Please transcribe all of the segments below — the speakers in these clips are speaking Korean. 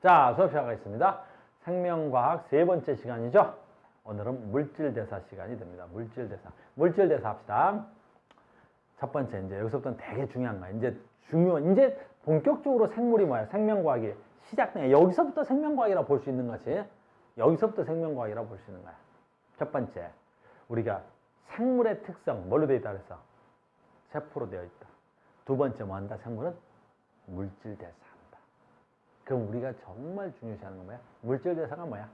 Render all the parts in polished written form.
자, 수업 시작하겠습니다. 생명과학 세 번째 시간이죠. 오늘은 물질대사 시간이 됩니다. 물질대사 합시다. 첫 번째, 이제 여기서부터는 되게 중요한 거야. 이제 본격적으로 생물이 뭐야? 생명과학이 시작돼. 여기서부터 생명과학이라고 볼 수 있는 거지. 여기서부터 생명과학이라고 볼 수 있는 거야. 첫 번째, 우리가 생물의 특성, 뭘로 되어 있다 그랬어? 세포로 되어 있다. 두 번째, 뭐 한다? 생물은 물질대사한다. 그럼 우리가 정말 중요시하는 건 뭐야? 물질대사가 뭐야?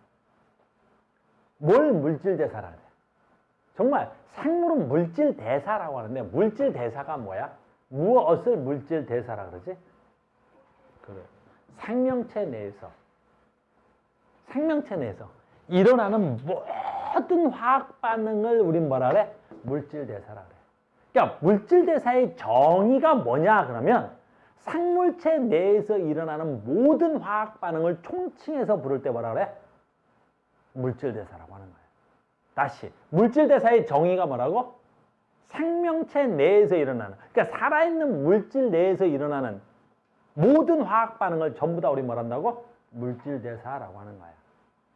뭘 물질대사라 그래? 정말 생물은 물질대사라고 하는데 물질대사가 뭐야? 무엇을 물질대사라 그러지? 그래. 생명체 내에서 일어나는 모든 화학 반응을 우린 뭐라 그래? 물질대사라 그래. 그러니까 물질대사의 정의가 뭐냐 그러면 생물체 내에서 일어나는 모든 화학 반응을 총칭해서 부를 때 뭐라 그래? 물질대사라고 하는 거예요. 다시 물질대사의 정의가 뭐라고? 생명체 내에서 일어나는, 그러니까 살아있는 물질 내에서 일어나는 모든 화학 반응을 전부 다 우리 뭐란다고? 물질대사라고 하는 거야.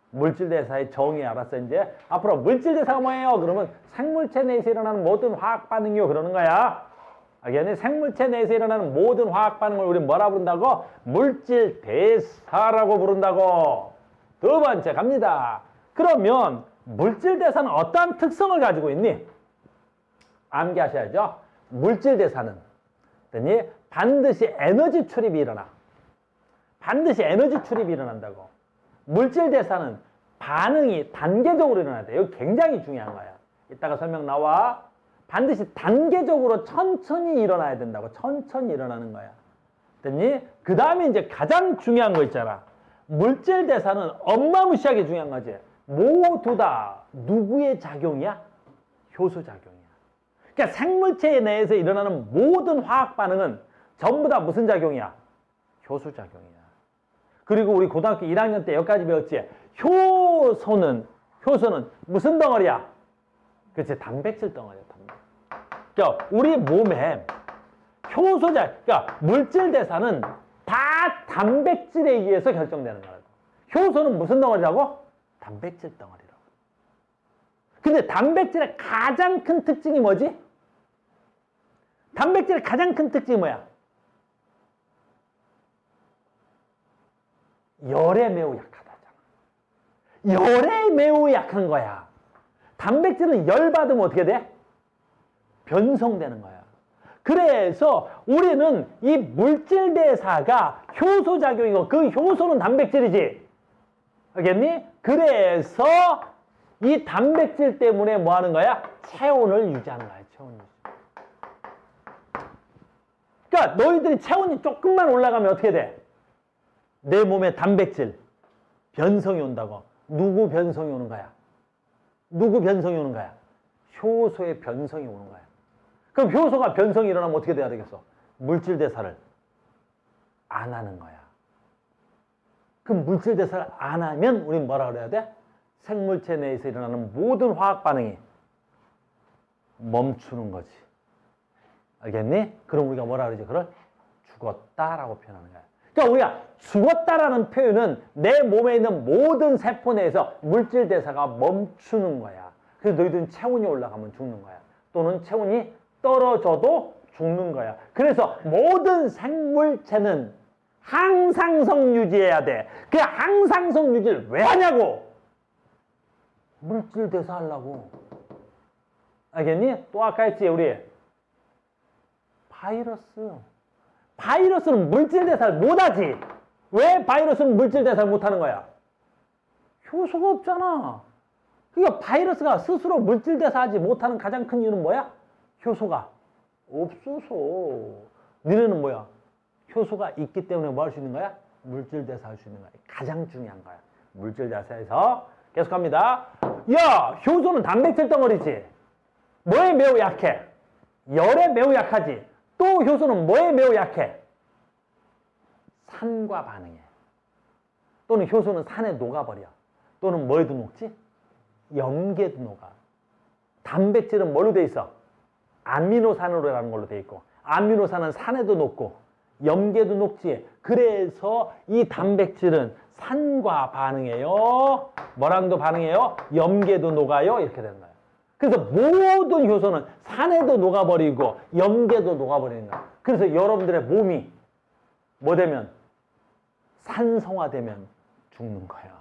물질대사의 정의 알았어? 이제 앞으로 물질대사가 뭐예요? 그러면 생물체 내에서 일어나는 모든 화학 반응이요 그러는 거야. 알겠니? 생물체 내에서 일어나는 모든 화학 반응을 우리 뭐라 부른다고? 물질대사라고 부른다고. 두 번째 갑니다. 그러면 물질대사는 어떠한 특성을 가지고 있니? 암기하셔야죠. 물질대사는 반드시 에너지 출입이 일어나. 반드시 에너지 출입이 일어난다고. 물질대사는 반응이 단계적으로 일어나야 돼. 이거 굉장히 중요한 거야. 이따가 설명 나와. 반드시 단계적으로 천천히 일어나야 된다고. 천천히 일어나는 거야. 됐니? 그 다음에 이제 가장 중요한 거 있잖아. 물질대사는 어마무시하게 중요한 거지. 모두 다 누구의 작용이야? 효소작용이야. 그러니까 생물체 내에서 일어나는 모든 화학 반응은 전부 다 무슨 작용이야? 효소작용이야. 그리고 우리 고등학교 1학년 때 여기까지 배웠지? 효소는 무슨 덩어리야? 그렇지, 단백질 덩어리야. 그러니까 우리 몸에 그러니까 물질대사는 다 단백질에 의해서 결정되는 거라고. 효소는 무슨 덩어리라고? 단백질 덩어리라고. 근데 단백질의 가장 큰 특징이 뭐지? 단백질의 가장 큰 특징이 뭐야? 열에 매우 약하다잖아. 열에 매우 약한 거야. 단백질은 열 받으면 어떻게 돼? 변성되는 거야. 그래서 우리는 이 물질대사가 효소작용이고 그 효소는 단백질이지. 알겠니? 그래서 이 단백질 때문에 뭐 하는 거야? 체온을 유지하는 거야. 체온 유지. 그러니까 너희들이 체온이 조금만 올라가면 어떻게 돼? 내 몸에 단백질 변성이 온다고. 누구 변성이 오는 거야? 누구 변성이 오는 거야? 효소의 변성이 오는 거야. 그럼 효소가 변성이 일어나면 어떻게 돼야 되겠어? 물질대사를 안 하는 거야. 그럼 물질대사를 안 하면 우린 뭐라 그래야 돼? 생물체 내에서 일어나는 모든 화학 반응이 멈추는 거지. 알겠니? 그럼 우리가 뭐라 그러지? 그걸 죽었다라고 표현하는 거야. 그러니까 우리가 죽었다라는 표현은 내 몸에 있는 모든 세포 내에서 물질대사가 멈추는 거야. 그래서 너희들은 체온이 올라가면 죽는 거야. 또는 체온이 떨어져도 죽는 거야. 그래서 모든 생물체는 항상성 유지해야 돼. 그 항상성 유지를 왜 하냐고? 물질대사 하려고. 알겠니? 또 아까 했지 우리 바이러스는 물질대사를 못하지. 왜 바이러스는 물질대사를 못하는 거야? 효소가 없잖아. 그러니까 바이러스가 스스로 물질대사하지 못하는 가장 큰 이유는 뭐야? 효소가 없어서. 너네는 뭐야? 효소가 있기 때문에 뭐 할 수 있는 거야? 물질대사할 수 있는 거야. 가장 중요한 거야. 물질대사에서 계속합니다. 야, 효소는 단백질 덩어리지. 뭐에 매우 약해? 열에 매우 약하지. 또 효소는 뭐에 매우 약해? 산과 반응해. 또는 효소는 산에 녹아버려. 또는 뭐에도 녹지? 염계도 녹아. 단백질은 뭘로 돼 있어? 아미노산으로라는 걸로 돼 있고, 아미노산은 산에도 녹고 염계도 녹지. 그래서 이 단백질은 산과 반응해요. 뭐랑도 반응해요? 염계도 녹아요. 이렇게 되는 거예요. 그래서 모든 효소는 산에도 녹아버리고 염계도 녹아버리는 거예요. 그래서 여러분들의 몸이 뭐 되면 산성화되면 죽는 거예요.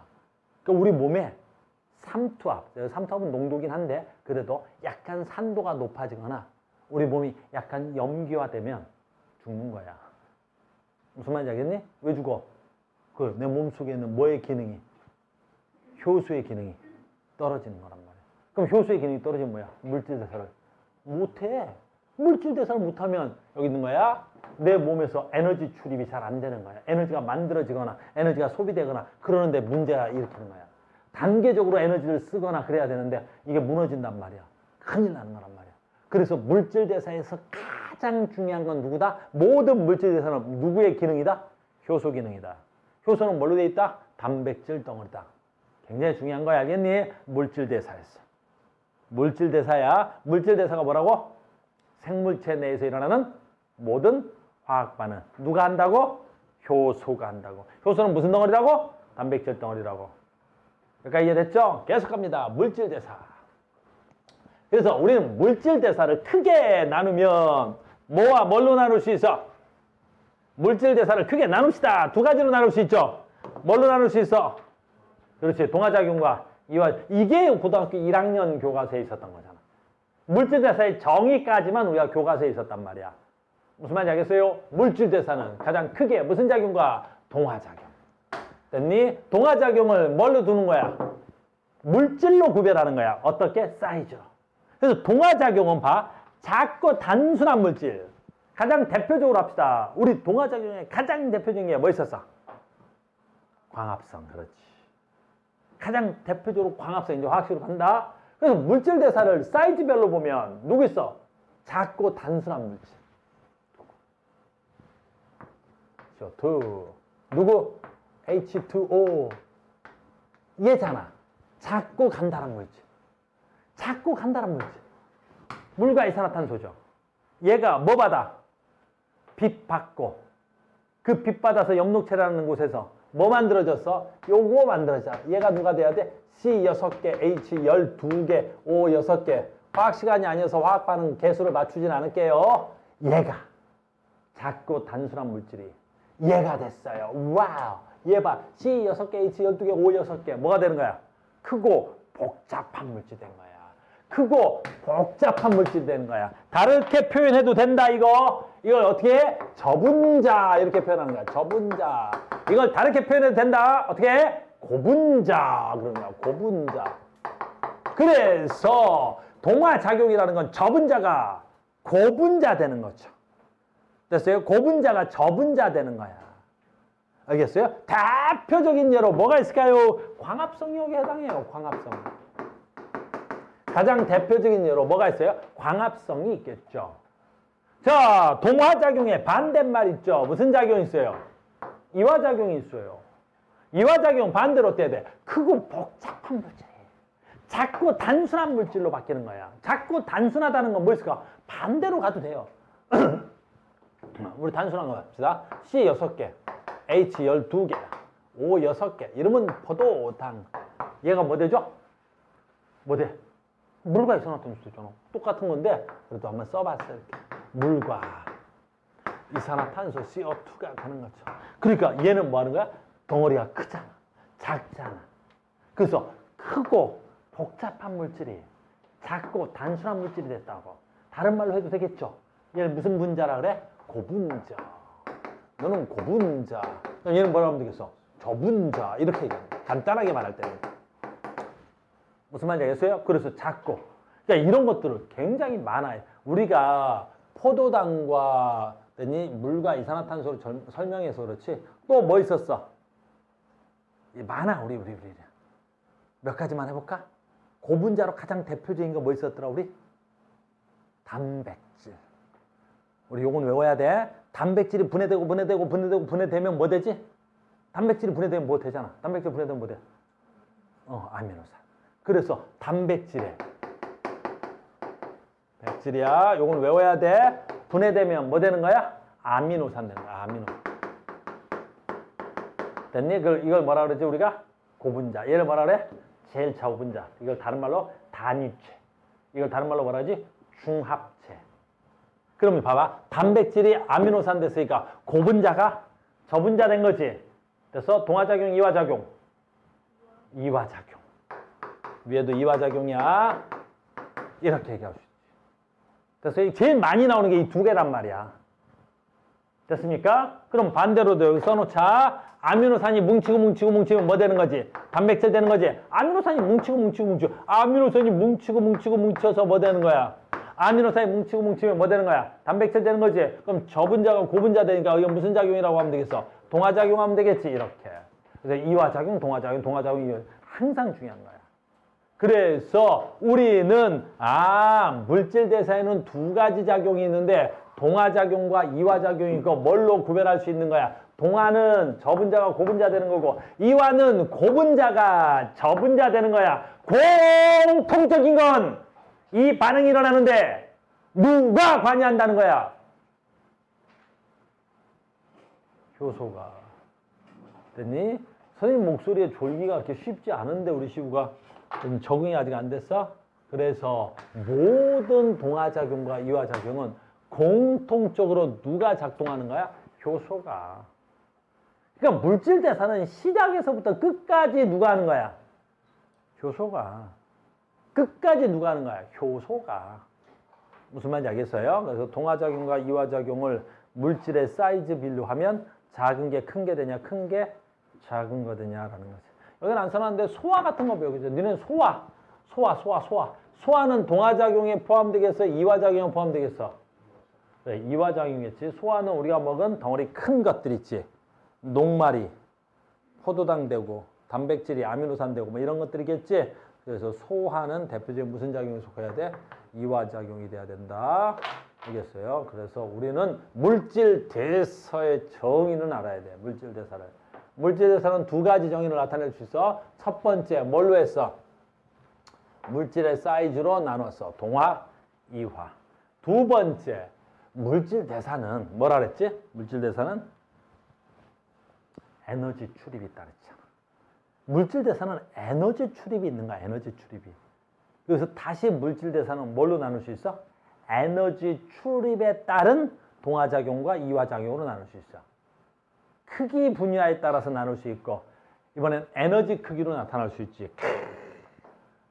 그러니까 우리 몸에 삼투압, 삼투압은 농도긴 한데 그래도 약간 산도가 높아지거나 우리 몸이 약간 염기화되면 죽는 거야. 무슨 말인지 알겠니? 왜 죽어? 그 내 몸속에 있는 뭐의 기능이? 효소의 기능이 떨어지는 거란 말이야. 그럼 효소의 기능이 떨어지면 뭐야? 물질 대사를 못해. 물질 대사를 못하면 여기 있는 거야. 내 몸에서 에너지 출입이 잘 안 되는 거야. 에너지가 만들어지거나 에너지가 소비되거나 그러는데 문제가 일으키는 거야. 단계적으로 에너지를 쓰거나 그래야 되는데 이게 무너진단 말이야. 큰일 나는 거란 말이야. 그래서 물질 대사에서 가장 중요한 건 누구다? 모든 물질 대사는 누구의 기능이다? 효소 기능이다. 효소는 뭘로 돼 있다? 단백질 덩어리다. 굉장히 중요한 거야. 알겠니? 물질 대사에서. 물질 대사야. 물질 대사가 뭐라고? 생물체 내에서 일어나는 모든 화학 반응. 누가 한다고? 효소가 한다고. 효소는 무슨 덩어리라고? 단백질 덩어리라고. 그러니까 이해됐죠? 계속 갑니다. 물질 대사. 그래서 우리는 물질 대사를 크게 나누면 뭐와 뭘로 나눌 수 있어? 물질 대사를 크게 나눕시다. 두 가지로 나눌 수 있죠. 뭘로 나눌 수 있어? 그렇지. 동화작용과 이와. 이게 고등학교 1학년 교과서에 있었던 거잖아. 물질 대사의 정의까지만 우리가 교과서에 있었단 말이야. 무슨 말인지 알겠어요? 물질 대사는 가장 크게 무슨 작용과? 동화작용. 됐니? 동화작용을 뭘로 두는 거야? 물질로 구별하는 거야. 어떻게? 사이즈로. 그래서 동화작용은 봐. 작고 단순한 물질. 가장 대표적으로 합시다. 우리 동화작용에 가장 대표적인 게 뭐 있었어? 광합성. 그렇지. 가장 대표적으로 광합성. 이제 화학식으로 간다. 그래서 물질 대사를 사이즈별로 보면 누구 있어? 작고 단순한 물질. CO2. 누구? H2O. 얘잖아. 작고 간단한 물질. 작고 간단한 물질. 물과 이산화탄소죠. 얘가 뭐 받아? 빛 받고. 그 빛 받아서 염록체라는 곳에서 뭐 만들어졌어? 요거 만들어져. 얘가 누가 돼야 돼? C 6개, H 12개, O 6개. 화학 시간이 아니어서 화학 반응 개수를 맞추진 않을게요. 얘가 작고 단순한 물질이 얘가 됐어요. 와우. 얘 봐. C 6개, H 12개, O 6개. 뭐가 되는 거야? 크고 복잡한 물질 된 거야. 크고 복잡한 물질 되는 거야. 다르게 표현해도 된다, 이거. 이걸 어떻게 해? 저분자. 이렇게 표현하는 거야. 저분자. 이걸 다르게 표현해도 된다. 어떻게 해? 고분자. 그런 거야. 고분자. 그래서 동화작용이라는 건 저분자가 고분자 되는 거죠. 됐어요? 고분자가 저분자 되는 거야. 알겠어요? 대표적인 예로 뭐가 있을까요? 광합성이 여기 해당해요. 광합성. 가장 대표적인 예로 뭐가 있어요? 광합성이 있겠죠. 자, 동화작용의 반대말 있죠. 무슨 작용이 있어요? 이화작용이 있어요. 이화작용 반대로 어때야 돼? 크고 복잡한 물질. 작고 단순한 물질로 바뀌는 거야. 작고 단순하다는 건 뭐 있을까? 반대로 가도 돼요. 우리 단순한 거 합시다. C 6개, H 12개, O 6개. 이러면 포도당. 얘가 뭐 되죠? 뭐 돼? 물과 이산화탄소 있잖아. 똑같은 건데 그래도 한번 써봤어요. 이렇게. 물과 이산화탄소 CO2가 되는 거죠. 그러니까 얘는 뭐 하는 거야? 덩어리가 크잖아. 작잖아. 그래서 크고 복잡한 물질이 작고 단순한 물질이 됐다고. 다른 말로 해도 되겠죠. 얘는 무슨 분자라 그래? 고분자. 너는 고분자. 얘는 뭐라고 하면 되겠어? 저분자. 이렇게 얘기하는 거야. 간단하게 말할 때는. 무슨 말인지 알겠어요? 그래서 작고. 그러니까 이런 것들을 굉장히 많아요. 우리가 포도당과 물과 이산화탄소를 설명해서 그렇지. 또 뭐 있었어? 많아, 우리. 몇 가지만 해볼까? 고분자로 가장 대표적인 거 뭐 있었더라, 우리? 단백질. 우리 요건 외워야 돼. 단백질이 분해되면 뭐 되지? 단백질이 분해되면 뭐 되잖아. 단백질 분해되면 뭐 돼? 아미노산. 그래서 단백질에 백질이야. 요건 외워야 돼. 분해되면 뭐 되는 거야? 아미노산 되는 거야. 아미노. 됐니? 이걸 뭐라 그러지 우리가? 고분자. 얘를 뭐라 그래? 제일 저분자. 이걸 다른 말로 단위체. 이걸 다른 말로 뭐라 하지? 중합체. 그러면 봐봐. 단백질이 아미노산 됐으니까 고분자가 저분자 된 거지. 그래서 동화작용, 이화작용. 이화작용. 위에도 이화작용이야. 이렇게 얘기할 수 있지. 그래서 제일 많이 나오는 게 이 두 개란 말이야. 됐습니까? 그럼 반대로도 여기 써놓자. 아미노산이 뭉치고 뭐 되는 거지? 단백질 되는 거지? 아미노산이 뭉치고 아미노산이 뭉쳐서 뭐 되는 거야? 아미노산이 뭉치면 뭐 되는 거야? 단백질 되는 거지? 그럼 저분자가 고분자 되니까 이거 무슨 작용이라고 하면 되겠어? 동화작용하면 되겠지 이렇게. 그래서 이화작용, 동화작용 이거 항상 중요한 거야. 그래서 우리는 물질 대사에는 두 가지 작용이 있는데 동화작용과 이화작용이 있고 뭘로 구별할 수 있는 거야? 동화는 저분자가 고분자 되는 거고 이화는 고분자가 저분자 되는 거야. 공통적인 건 이 반응이 일어나는데 누가 관여한다는 거야? 효소가. 됐니? 선생님 목소리에 졸기가 그렇게 쉽지 않은데 우리 시우가 적응이 아직 안 됐어? 그래서 모든 동화작용과 이화작용은 공통적으로 누가 작동하는 거야? 효소가. 그러니까 물질 대사는 시작에서부터 끝까지 누가 하는 거야? 효소가. 끝까지 누가 하는 거야? 효소가. 무슨 말인지 알겠어요? 그래서 동화작용과 이화작용을 물질의 사이즈 비율하면 작은 게 큰 게 되냐, 큰 게 작은 거 되냐라는 거지. 여기는 안 써놨는데 소화 같은 거 배우겠죠. 너네는 소화는 동화작용에 포함되겠어? 이화작용에 포함되겠어? 그래, 이화작용이겠지. 소화는 우리가 먹은 덩어리 큰 것들 있지. 녹말이 포도당 되고 단백질이 아미노산 되고 뭐 이런 것들이겠지. 그래서 소화는 대표적인 무슨 작용에 속해야 돼? 이화작용이 돼야 된다. 알겠어요? 그래서 우리는 물질 대사의 정의는 알아야 돼. 물질 대사를. 물질 대사는 두 가지 정의를 나타낼 수 있어. 첫 번째 뭘로 했어? 물질의 사이즈로 나눴어. 동화, 이화. 두 번째 물질 대사는 뭐라 그랬지? 물질 대사는 에너지 출입이 있다 그랬잖아. 물질 대사는 에너지 출입이 있는 거야. 에너지 출입이. 그래서 다시 물질 대사는 뭘로 나눌 수 있어? 에너지 출입에 따른 동화작용과 이화작용으로 나눌 수 있어. 크기 분야에 따라서 나눌 수 있고 이번엔 에너지 크기로 나타날 수 있지.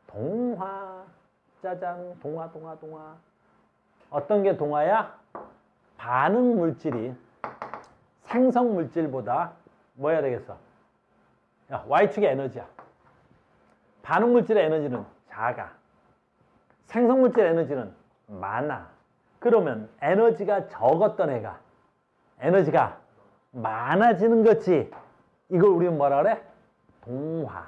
동화, 짜잔, 동화. 어떤 게 동화야? 반응 물질이 생성 물질보다 뭐 해야 되겠어? 야, Y축의 에너지야. 반응 물질의 에너지는 작아. 생성 물질의 에너지는 많아. 그러면 에너지가 적었던 애가 에너지가 많아지는 거지. 이걸 우리는 뭐라 그래? 동화.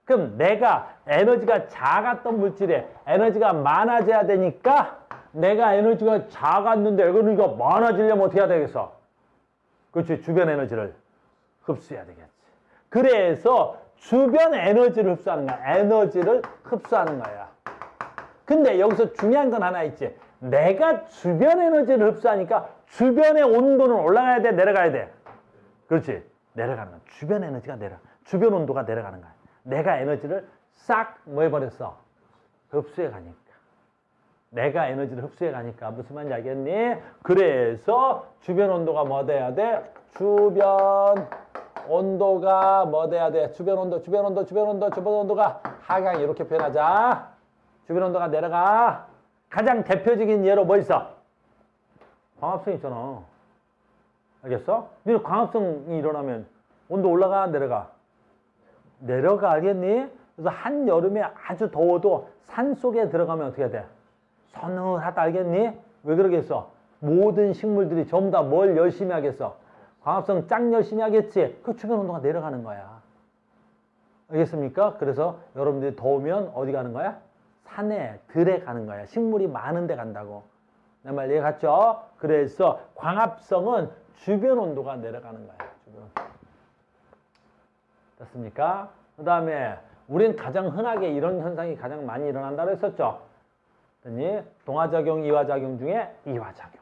그럼 내가 에너지가 작았던 물질에 에너지가 많아져야 되니까 내가 에너지가 작았는데 에너지가 많아지려면 어떻게 해야 되겠어? 그렇지. 주변 에너지를 흡수해야 되겠지. 그래서 주변 에너지를 흡수하는 거야. 에너지를 흡수하는 거야. 근데 여기서 중요한 건 하나 있지. 내가 주변 에너지를 흡수하니까 주변의 온도는 올라가야 돼? 내려가야 돼? 그렇지. 내려가는 거야. 주변 에너지가 주변 온도가 내려가는 거야. 내가 에너지를 싹 뭐 해버렸어? 흡수해 가니까. 내가 에너지를 흡수해 가니까. 무슨 말인지 알겠니? 그래서 주변 온도가 뭐 돼야 돼? 주변 온도가 뭐 돼야 돼? 주변 온도가 하강 이렇게 표현하자. 주변 온도가 내려가. 가장 대표적인 예로 뭐 있어? 광합성 있잖아. 알겠어? 너는 광합성이 일어나면 온도 올라가, 내려가? 내려가, 알겠니? 그래서 한여름에 아주 더워도 산 속에 들어가면 어떻게 돼? 서늘하다, 알겠니? 왜 그러겠어? 모든 식물들이 전부 다 뭘 열심히 하겠어? 광합성 짱 열심히 하겠지? 그 주변 온도가 내려가는 거야. 알겠습니까? 그래서 여러분들이 더우면 어디 가는 거야? 산에, 들에 가는 거야. 식물이 많은 데 간다고. 내 말 이해갔죠? 그래서 광합성은 주변 온도가 내려가는 거야. 주변. 됐습니까? 그 다음에 우린 가장 흔하게 이런 현상이 가장 많이 일어난다고 했었죠. 동화작용, 이화작용 중에 이화작용.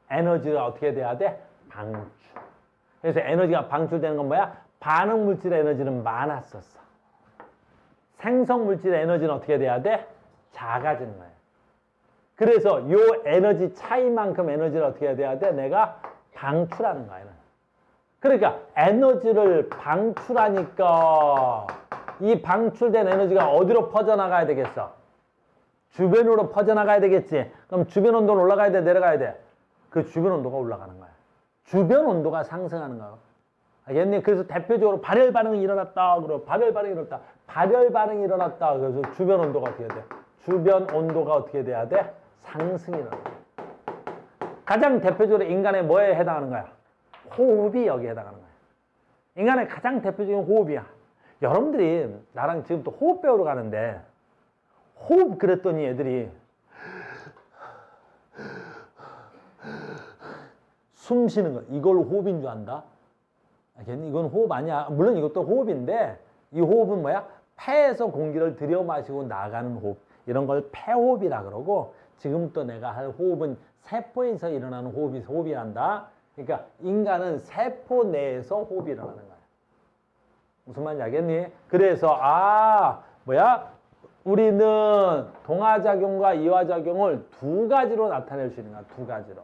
에너지가 어떻게 돼야 돼? 방출. 그래서 에너지가 방출되는 건 뭐야? 반응 물질의 에너지는 많았었어. 생성 물질의 에너지는 어떻게 돼야 돼? 작아지는 거야. 그래서 요 에너지 차이만큼 에너지를 어떻게 돼야 돼? 내가 방출하는 거야. 그러니까 에너지를 방출하니까 이 방출된 에너지가 어디로 퍼져나가야 되겠어? 주변으로 퍼져나가야 되겠지. 그럼 주변 온도는 올라가야 돼? 내려가야 돼? 그 주변 온도가 올라가는 거야. 주변 온도가 상승하는 거야. 알겠니? 그래서 대표적으로 발열 반응이 일어났다. 그러고 발열 반응이 일어났다. 발열 반응이 일어났다. 그래서 주변 온도가 어떻게 돼? 주변 온도가 어떻게 돼야 돼? 상승이 일어나. 가장 대표적으로 인간의 뭐에 해당하는 거야? 호흡이 여기에 해당하는 거야. 인간의 가장 대표적인 호흡이야. 여러분들이 나랑 지금 또 호흡 배우러 가는데 호흡 그랬더니 애들이 숨 쉬는 거 이걸 호흡인 줄 안다? 알겠니? 이건 호흡 아니야. 물론 이것도 호흡인데 이 호흡은 뭐야? 폐에서 공기를 들여 마시고 나가는 호흡. 이런 걸 폐호흡이라 그러고 지금부터 내가 할 호흡은 세포에서 일어나는 호흡이란다. 그러니까 인간은 세포 내에서 호흡이 일어나는 거야. 무슨 말인지 알겠니? 그래서 우리는 동화작용과 이화작용을 두 가지로 나타낼 수 있는 거야. 두 가지로.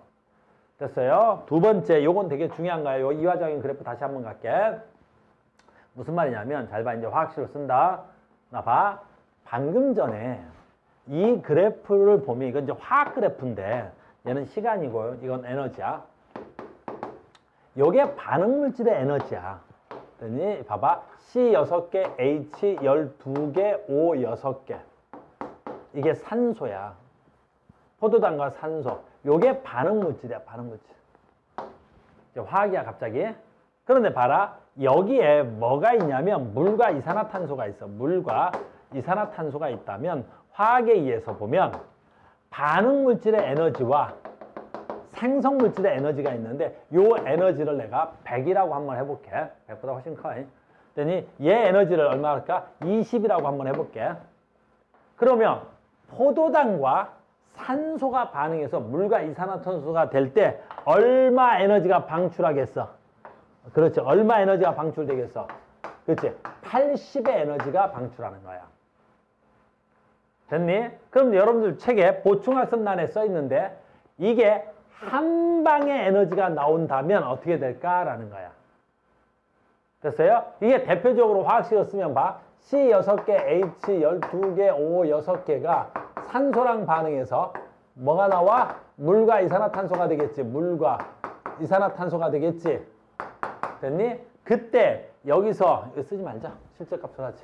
됐어요? 두 번째, 요건 되게 중요한 거예요. 요 이화작용 그래프 다시 한번 갈게. 무슨 말이냐면 잘 봐. 이제 화학식으로 쓴다. 나 봐. 방금 전에 이 그래프를 보면 이건 이제 화학 그래프인데 얘는 시간이고 이건 에너지야. 요게 반응 물질의 에너지야. 그랬더니 봐봐. C 6개, H 12개, O 6개. 이게 산소야. 포도당과 산소. 요게 반응 물질이야. 반응 물질. 이제 화학이야 갑자기. 그런데 봐라. 여기에 뭐가 있냐면 물과 이산화탄소가 있어. 물과 이산화탄소가 있다면 화학에 의해서 보면 반응 물질의 에너지와 생성 물질의 에너지가 있는데 요 에너지를 내가 100이라고 한번 해볼게. 100보다 훨씬 커. 그랬더니 얘 에너지를 얼마 할까? 20이라고 한번 해볼게. 그러면 포도당과 산소가 반응해서 물과 이산화탄소가 될 때 얼마 에너지가 방출하겠어? 그렇지. 얼마 에너지가 방출되겠어? 그렇지. 80의 에너지가 방출하는 거야. 됐니? 그럼 여러분들 책에 보충학습란에 써 있는데 이게 한 방에 에너지가 나온다면 어떻게 될까라는 거야. 됐어요? 이게 대표적으로 화학식을 쓰면 봐. C 6개, H 12개, O 6개가 산소랑 반응해서 뭐가 나와? 물과 이산화탄소가 되겠지. 물과 이산화탄소가 되겠지. 됐니? 그때 여기서 이거 쓰지 말자. 실제값을 하지.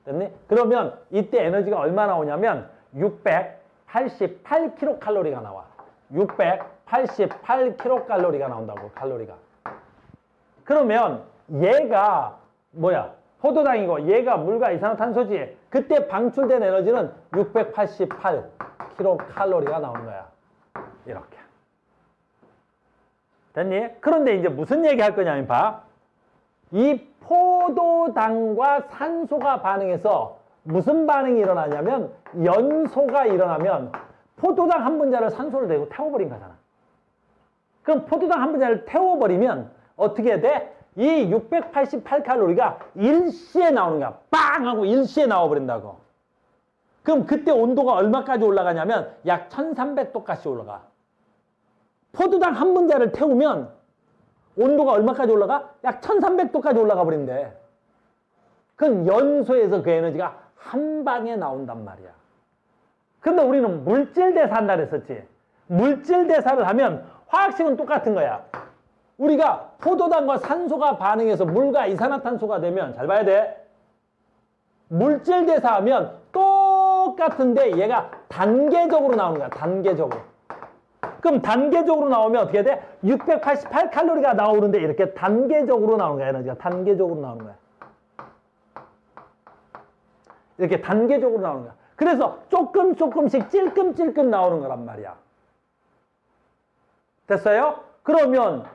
됐니? 그러면 이때 에너지가 얼마 나오냐면 688kcal가 나와. 688kcal가 나온다고. 칼로리가. 그러면 얘가 뭐야? 포도당이고 얘가 물과 이산화탄소지. 그때 방출된 에너지는 688kcal가 나오는 거야. 이렇게. 됐니? 그런데 이제 무슨 얘기 할 거냐면 봐. 이 포도당과 산소가 반응해서 무슨 반응이 일어나냐면 연소가 일어나면 포도당 한 분자를 산소를 대고 태워버린 거잖아. 그럼 포도당 한 분자를 태워버리면 어떻게 돼? 이 688칼로리가 일시에 나오는 거야. 빵! 하고 일시에 나와버린다고. 그럼 그때 온도가 얼마까지 올라가냐면 약 1300도까지 올라가. 포도당 한 분자를 태우면 온도가 얼마까지 올라가? 약 1300도까지 올라가 버린대. 그건 연소에서 그 에너지가 한 방에 나온단 말이야. 근데 우리는 물질 대사한다 그랬었지. 물질 대사를 하면 화학식은 똑같은 거야. 우리가 포도당과 산소가 반응해서 물과 이산화탄소가 되면 잘 봐야 돼. 물질 대사하면 똑같은데 얘가 단계적으로 나오는 거야. 단계적으로. 그럼 단계적으로 나오면 어떻게 돼? 688칼로리가 나오는데 이렇게 단계적으로 나오는 거야. 에너지가 단계적으로 나오는 거야. 이렇게 단계적으로 나오는 거야. 그래서 조금씩 찔끔찔끔 나오는 거란 말이야. 됐어요? 그러면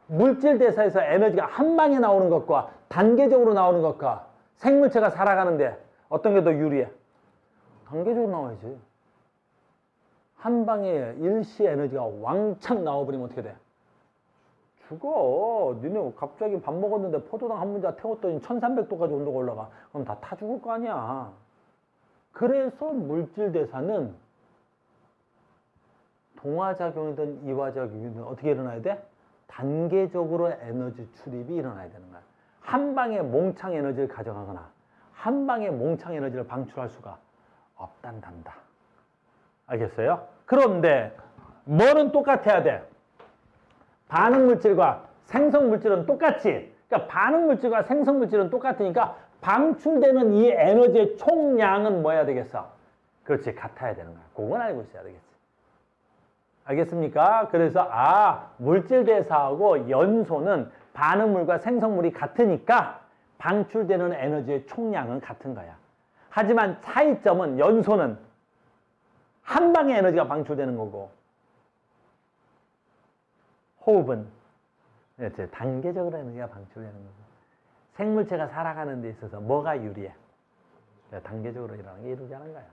물질 대사에서 에너지가 한 방에 나오는 것과 단계적으로 나오는 것과 생물체가 살아가는데 어떤 게 더 유리해? 단계적으로 나와야지. 한 방에 일시 에너지가 왕창 나와버리면 어떻게 돼? 죽어. 니네 갑자기 밥 먹었는데 포도당 한 문자 태웠더니 1300도까지 온도가 올라가. 그럼 다 타 죽을 거 아니야. 그래서 물질 대사는 동화작용이든 이화작용이든 어떻게 일어나야 돼? 단계적으로 에너지 출입이 일어나야 되는 거야. 한 방에 몽창 에너지를 가져가거나 한 방에 몽창 에너지를 방출할 수가 없단단다. 알겠어요? 그런데 뭐는 똑같아야 돼? 반응 물질과 생성 물질은 똑같지. 그러니까 반응 물질과 생성 물질은 똑같으니까 방출되는 이 에너지의 총량은 뭐 해야 되겠어? 그렇지, 같아야 되는 거야. 그건 알고 있어야 되겠지. 알겠습니까? 그래서 물질 대사하고 연소는 반응물과 생성물이 같으니까 방출되는 에너지의 총량은 같은 거야. 하지만 차이점은 연소는 한 방에 에너지가 방출되는 거고 호흡은 이제 단계적으로 에너지가 방출되는 거고 생물체가 살아가는 데 있어서 뭐가 유리해? 단계적으로 일어나는 게 이루자는 거야.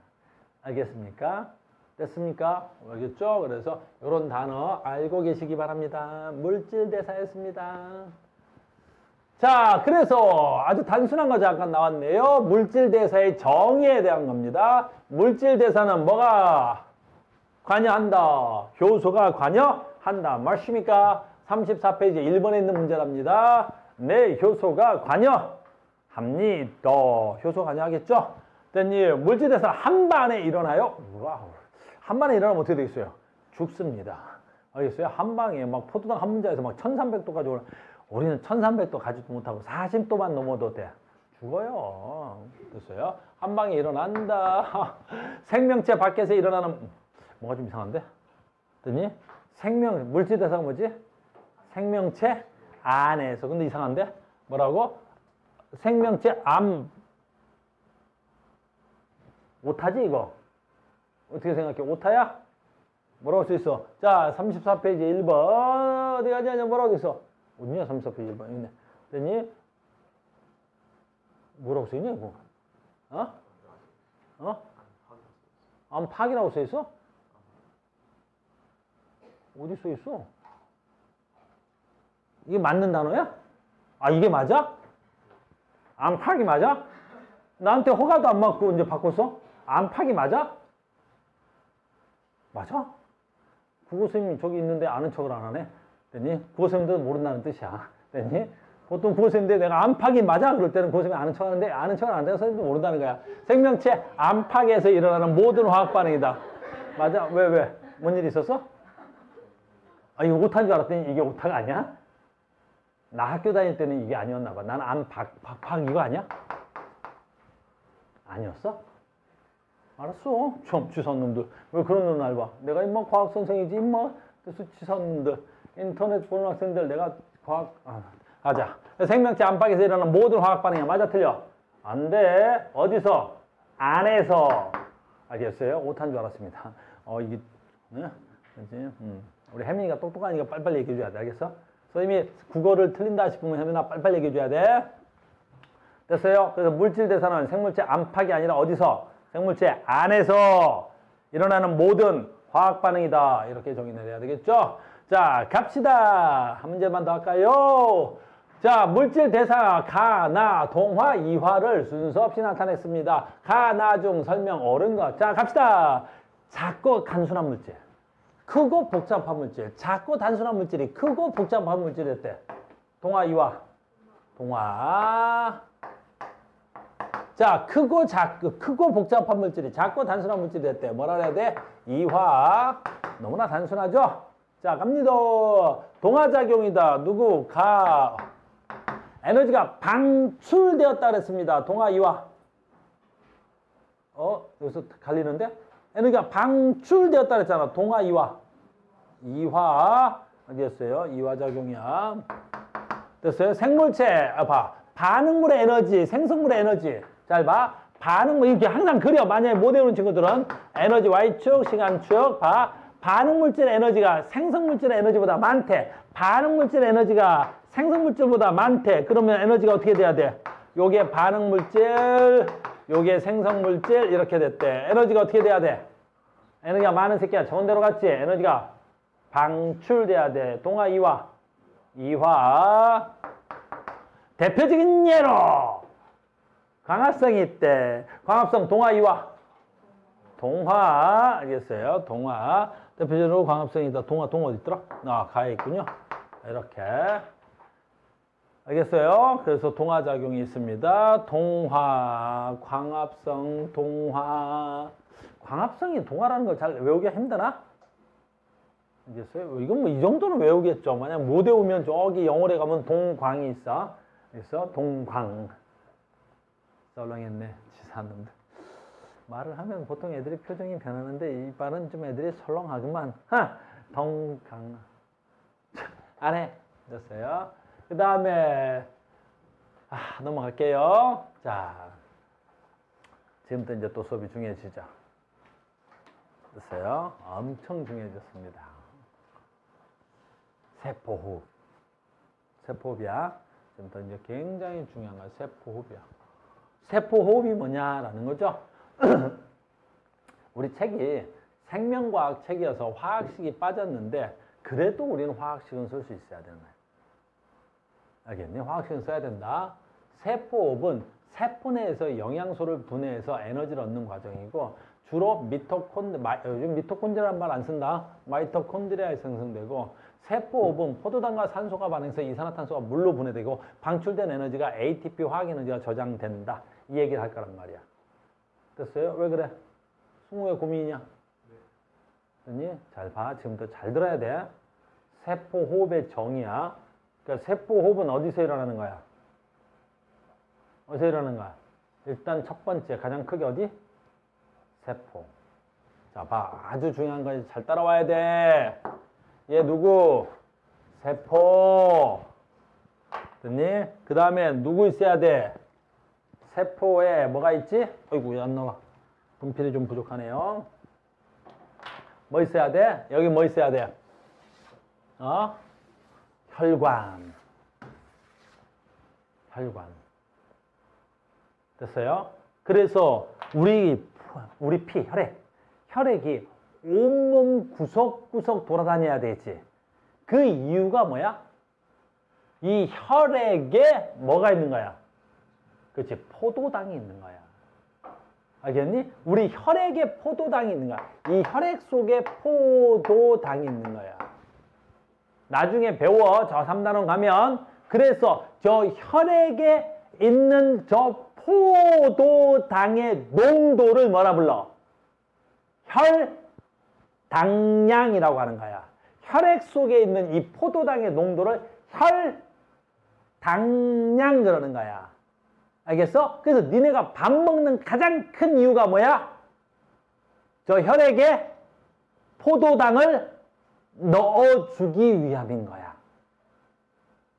알겠습니까? 됐습니까? 알겠죠? 그래서 이런 단어 알고 계시기 바랍니다. 물질 대사였습니다. 자, 그래서 아주 단순한 거 잠깐 나왔네요. 물질 대사의 정의에 대한 겁니다. 물질 대사는 뭐가 관여한다? 효소가 관여한다. 맞습니까? 34페이지 1번에 있는 문제랍니다. 네, 효소가 관여합니다. 효소 관여하겠죠? 됐니? 물질 대사 한 번에 일어나요? 와우. 한 번에 일어나면 어떻게 되겠어요? 죽습니다. 알겠어요? 한 방에 막 포도당 한 문자에서 막 1300도까지 올라. 우리는 1300도 가지도 못하고 40도만 넘어도 돼. 죽어요. 됐어요? 한 방에 일어난다. 생명체 밖에서 일어나는 뭐가 좀 이상한데? 됐니? 물질 대사가 뭐지? 생명체 안에서. 근데 이상한데? 뭐라고? 생명체 안 오타지 이거? 어떻게 생각해? 오타야? 뭐라고 써있어? 자, 34페이지 1번. 어디 가냐? 뭐라고 써있어? 어디냐? 34페이지 1번. 있네. 됐니? 뭐라고 써있냐, 이거? 암팍이라고 써있어? 어디 써있어? 이게 맞는 단어야? 이게 맞아? 암팍이 맞아? 나한테 허가도 안 맞고 이제 바꿨어? 암팍이 맞아? 맞아? 국어선생님 저기 있는데 아는 척을 안 하네? 됐니? 국어선생님도 모른다는 뜻이야. 됐니? 보통 국어선생님인데 내가 암팍이 맞아? 그럴 때는 국어선생님이 아는 척 하는데 아는 척을 안 해서 선생님도 모른다는 거야. 생명체 암팍에서 일어나는 모든 화학 반응이다. 맞아? 왜? 뭔 일 있었어? 이거 오타인 줄 알았더니 이게 오타가 아니야? 나 학교 다닐 때는 이게 아니었나 봐. 나는 암팍 이거 아니야? 아니었어? 알았어. 좀 치사한 놈들. 왜 그런 놈 날 봐? 내가 임마 과학 선생이지 임마. 그래서 치사한 놈들. 인터넷 보는 학생들 내가 과학 가자. 생명체 안팎에서 일어나는 모든 화학 반응이야. 맞아 틀려? 안 돼. 어디서? 안에서. 알겠어요? 오타인 줄 알았습니다. 이게 그렇지? 우리 혜민이가 똑똑하니까 빨리빨리 얘기해 줘야 돼. 알겠어? 선생님이 국어를 틀린다 싶으면 혜민아 빨리빨리 얘기해 줘야 돼. 됐어요? 그래서 물질 대사는 생물체 안팎이 아니라 어디서? 생물체 안에서 일어나는 모든 화학 반응이다. 이렇게 정의 내려야 되겠죠? 자, 갑시다. 한 문제만 더 할까요? 자, 물질 대사 가나 동화 이화를 순서 없이 나타냈습니다. 가나 중 설명 옳은 것. 자, 갑시다. 작고 단순한 물질. 크고 복잡한 물질. 작고 단순한 물질이 크고 복잡한 물질이었대. 동화 이화. 동화. 자, 크고 복잡한 물질이 작고 단순한 물질이 됐대. 뭐라 그래야 돼? 이화. 너무나 단순하죠? 자, 갑니다. 동화작용이다. 누구? 에너지가 방출되었다 그랬습니다. 동화 이화. 여기서 갈리는데? 에너지가 방출되었다 그랬잖아. 동화 이화. 이화. 어디였어요? 이화작용이야. 됐어요? 생물체. 봐. 반응물의 에너지, 생성물의 에너지. 잘 봐. 반응물, 이렇게 항상 그려. 만약에 못 외우는 친구들은 에너지 Y축, 시간축. 봐. 반응물질의 에너지가 생성물질의 에너지보다 많대. 반응물질의 에너지가 생성물질보다 많대. 그러면 에너지가 어떻게 돼야 돼? 요게 반응물질, 요게 생성물질, 이렇게 됐대. 에너지가 어떻게 돼야 돼? 에너지가 많은 새끼야. 좋은 데로 갔지. 에너지가 방출돼야 돼. 동화 이화. 이화. 대표적인 예로 광합성이 있대. 광합성 동화 이화. 동화. 알겠어요? 동화. 대표적으로 광합성이다. 동화 어디 있더라? 가에 있군요. 이렇게. 알겠어요? 그래서 동화작용이 있습니다. 동화, 광합성, 동화. 광합성이 동화라는 걸 잘 외우기가 힘드나? 알겠어요? 이건 뭐 이 정도는 외우겠죠. 만약 못 외우면 저기 영월에 가면 동광이 있어. 그래서 동광. 썰렁했네. 지사는데. 말을 하면 보통 애들이 표정이 변하는데 이빨은 좀 애들이 설렁하구만. 동강. 안 해. 됐어요. 그 다음에 넘어갈게요. 자, 지금부터 이제 또 수업이 중요해지죠. 됐어요. 엄청 중요해졌습니다. 세포호흡. 세포호흡이야. 지금부터 이제 굉장히 중요한 거야. 세포호흡이야. 세포호흡이 뭐냐라는 거죠. 우리 책이 생명과학 책이어서 화학식이 빠졌는데 그래도 우리는 화학식은 쓸 수 있어야 되는 거야. 알겠니? 화학식은 써야 된다. 세포호흡은 세포 내에서 영양소를 분해해서 에너지를 얻는 과정이고 주로 요즘 미토콘드리아라는 말 안 쓴다. 마이토콘드리아에서 생성되고 세포호흡은 포도당과 산소가 반응해서 이산화탄소가 물로 분해되고 방출된 에너지가 ATP 화학에너지가 저장된다. 이 얘기를 할 거란 말이야. 됐어요? 왜 그래? 승우의 고민이냐? 네. 잘 봐. 지금부터 잘 들어야 돼. 세포호흡의 정의야. 그러니까 세포호흡은 어디서 일어나는 거야? 어디서 일어나는 거야? 일단 첫 번째 가장 크게 어디? 세포. 자, 봐. 아주 중요한 거 잘 따라와야 돼. 얘 누구? 세포. 됐니? 그 다음에 누구 있어야 돼? 세포에 뭐가 있지? 어이구, 왜 안 나와? 분필이 좀 부족하네요. 뭐 있어야 돼? 여기 뭐 있어야 돼? 혈관. 혈관. 됐어요? 그래서 우리 피, 혈액이 온몸 구석구석 돌아다녀야 되지. 그 이유가 뭐야? 이 혈액에 뭐가 있는 거야? 그렇지, 포도당이 있는 거야. 알겠니? 우리 혈액에 포도당이 있는 거야. 이 혈액 속에 포도당이 있는 거야. 나중에 배워. 저 3단원 가면. 그래서 저 혈액에 있는 저 포도당의 농도를 뭐라 불러? 혈당량이라고 하는 거야. 혈액 속에 있는 이 포도당의 농도를 혈당량 그러는 거야. 알겠어? 그래서 니네가 밥 먹는 가장 큰 이유가 뭐야? 저 혈액에 포도당을 넣어주기 위함인 거야.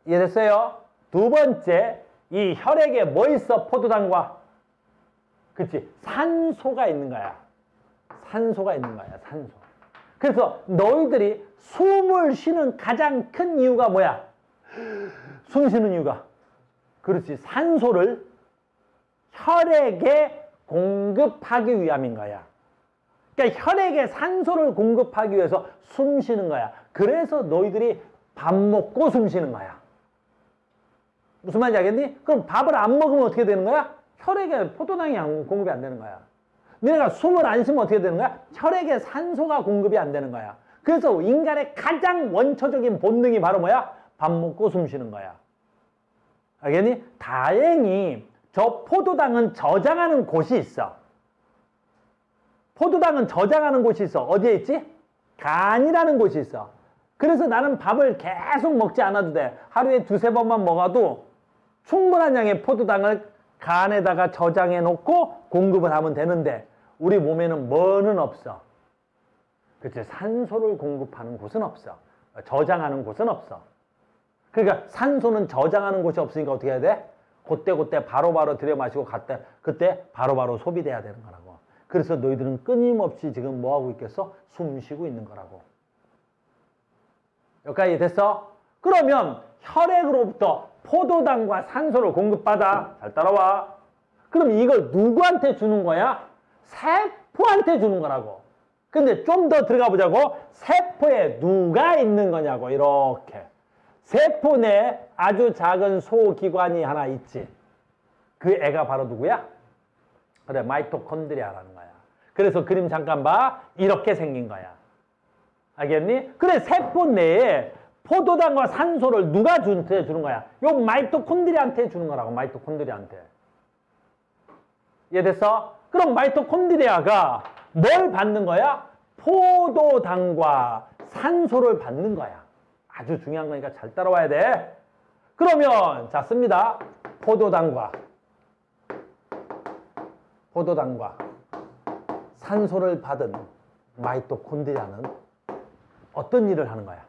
이해됐어요? 두 번째, 이 혈액에 뭐 있어? 포도당과. 그치? 산소가 있는 거야. 산소가 있는 거야. 산소. 그래서 너희들이 숨을 쉬는 가장 큰 이유가 뭐야? 숨 쉬는 이유가. 그렇지. 산소를 혈액에 공급하기 위함인 거야. 그러니까 혈액에 산소를 공급하기 위해서 숨 쉬는 거야. 그래서 너희들이 밥 먹고 숨 쉬는 거야. 무슨 말인지 알겠니? 그럼 밥을 안 먹으면 어떻게 되는 거야? 혈액에 포도당이 공급이 안 되는 거야. 너네가 숨을 안 쉬면 어떻게 되는 거야? 혈액에 산소가 공급이 안 되는 거야. 그래서 인간의 가장 원초적인 본능이 바로 뭐야? 밥 먹고 숨 쉬는 거야. 알겠니? 다행히 저 포도당은 저장하는 곳이 있어. 포도당은 저장하는 곳이 있어. 어디에 있지? 간이라는 곳이 있어. 그래서 나는 밥을 계속 먹지 않아도 돼. 하루에 2-3번만 먹어도 충분한 양의 포도당을 간에다가 저장해 놓고 공급을 하면 되는데 우리 몸에는 뭐는 없어. 그치? 산소를 공급하는 곳은 없어. 저장하는 곳은 없어. 그러니까 산소는 저장하는 곳이 없으니까 어떻게 해야 돼? 그때 바로바로 들여 마시고 그때 바로바로 소비돼야 되는 거라고. 그래서 너희들은 끊임없이 지금 뭐 하고 있겠어? 숨 쉬고 있는 거라고. 여기까지 됐어? 그러면 혈액으로부터 포도당과 산소를 공급받아. 잘 따라와. 그럼 이걸 누구한테 주는 거야? 세포한테 주는 거라고. 근데 좀 더 들어가 보자고. 세포에 누가 있는 거냐고. 이렇게. 세포 내에 아주 작은 소기관이 하나 있지. 그 애가 바로 누구야? 그래, 마이토콘드리아라는 거야. 그래서 그림 잠깐 봐. 이렇게 생긴 거야. 알겠니? 그래, 세포 내에 포도당과 산소를 누가 주는 거야? 요 마이토콘드리아한테 주는 거라고, 마이토콘드리아한테. 이해됐어? 그럼 마이토콘드리아가 뭘 받는 거야? 포도당과 산소를 받는 거야. 아주 중요한 거니까 잘 따라와야 돼. 그러면 자, 씁니다. 포도당과 산소를 받은 마이토콘드리아는 어떤 일을 하는 거야?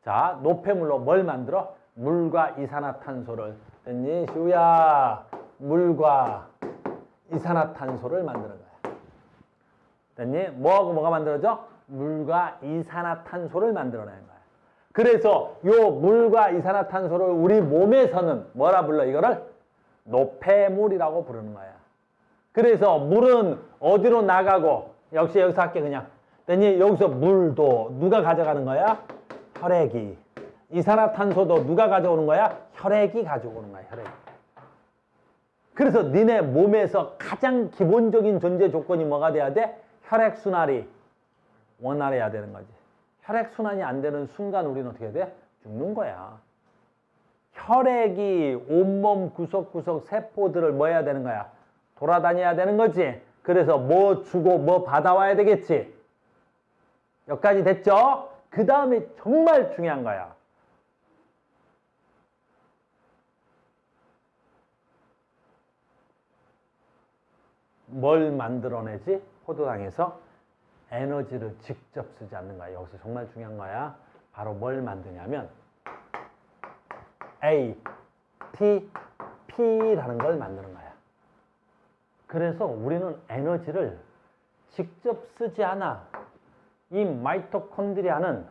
자, 노폐물로 뭘 만들어? 물과 이산화탄소를. 됐니? 시우야, 물과 이산화탄소를 만드는 거야. 됐니? 뭐하고 뭐가 만들어져? 물과 이산화탄소를 만들어내는 거야. 그래서 요 물과 이산화탄소를 우리 몸에서는 뭐라 불러? 이거를 노폐물이라고 부르는 거야. 그래서 물은 어디로 나가고, 역시 여기서 할게 그냥. 됐니? 여기서 물도 누가 가져가는 거야? 혈액이. 이산화탄소도 누가 가져오는 거야? 혈액이 가져오는 거야, 혈액. 그래서 니네 몸에서 가장 기본적인 존재 조건이 뭐가 돼야 돼? 혈액순환이 원활해야 되는 거지. 혈액순환이 안 되는 순간 우리는 어떻게 돼? 죽는 거야. 혈액이 온몸 구석구석 세포들을 뭐 해야 되는 거야? 돌아다녀야 되는 거지. 그래서 뭐 주고 뭐 받아와야 되겠지. 여기까지 됐죠? 그 다음에 정말 중요한 거야. 뭘 만들어내지? 포도당에서 에너지를 직접 쓰지 않는 거야. 여기서 정말 중요한 거야. 바로 뭘 만드냐면 ATP라는 걸 만드는 거야. 그래서 우리는 에너지를 직접 쓰지 않아. 이 마이토콘드리아는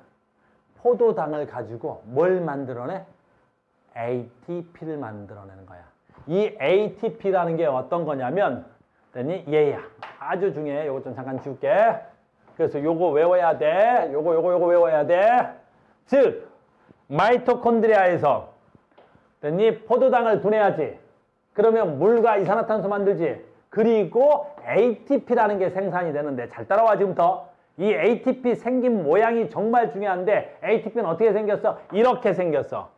포도당을 가지고 뭘 만들어내? ATP를 만들어내는 거야. 이 ATP라는 게 어떤 거냐면, 됐니? 얘야. 아주 중요해. 요거 좀 잠깐 지울게. 그래서 요거 외워야 돼. 요거 외워야 돼. 즉, 마이토콘드리아에서, 됐니? 포도당을 분해하지. 그러면 물과 이산화탄소 만들지. 그리고 ATP라는 게 생산이 되는데, 잘 따라와 지금부터. 이 ATP 생긴 모양이 정말 중요한데, ATP는 어떻게 생겼어? 이렇게 생겼어.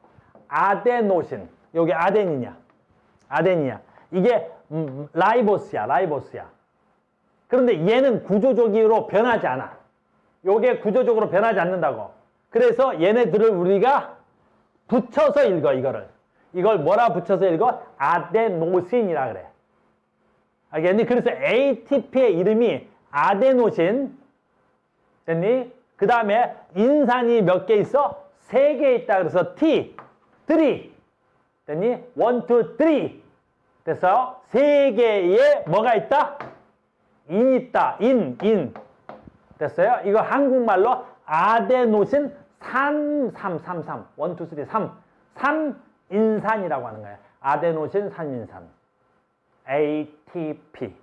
아데노신. 여기 아데닌이야. 이게 라이보스야. 그런데 얘는 구조적으로 변하지 않아. 요게 구조적으로 변하지 않는다고. 그래서 얘네들을 우리가 붙여서 읽어, 이거를. 이걸 뭐라 붙여서 읽어? 아데노신이라 그래. 알겠니? 그래서 ATP의 이름이 아데노신. 됐니? 그 다음에 인산이 몇 개 있어? 3개 있다. 그래서 T, 3. 됐니? 1, 2, 3. 됐어요? 3개의 뭐가 있다? 인 있다. 인. 됐어요? 이거 한국말로 아데노신 3. 1, 2, 3. 3인산이라고 하는 거야. 아데노신 3인산. ATP.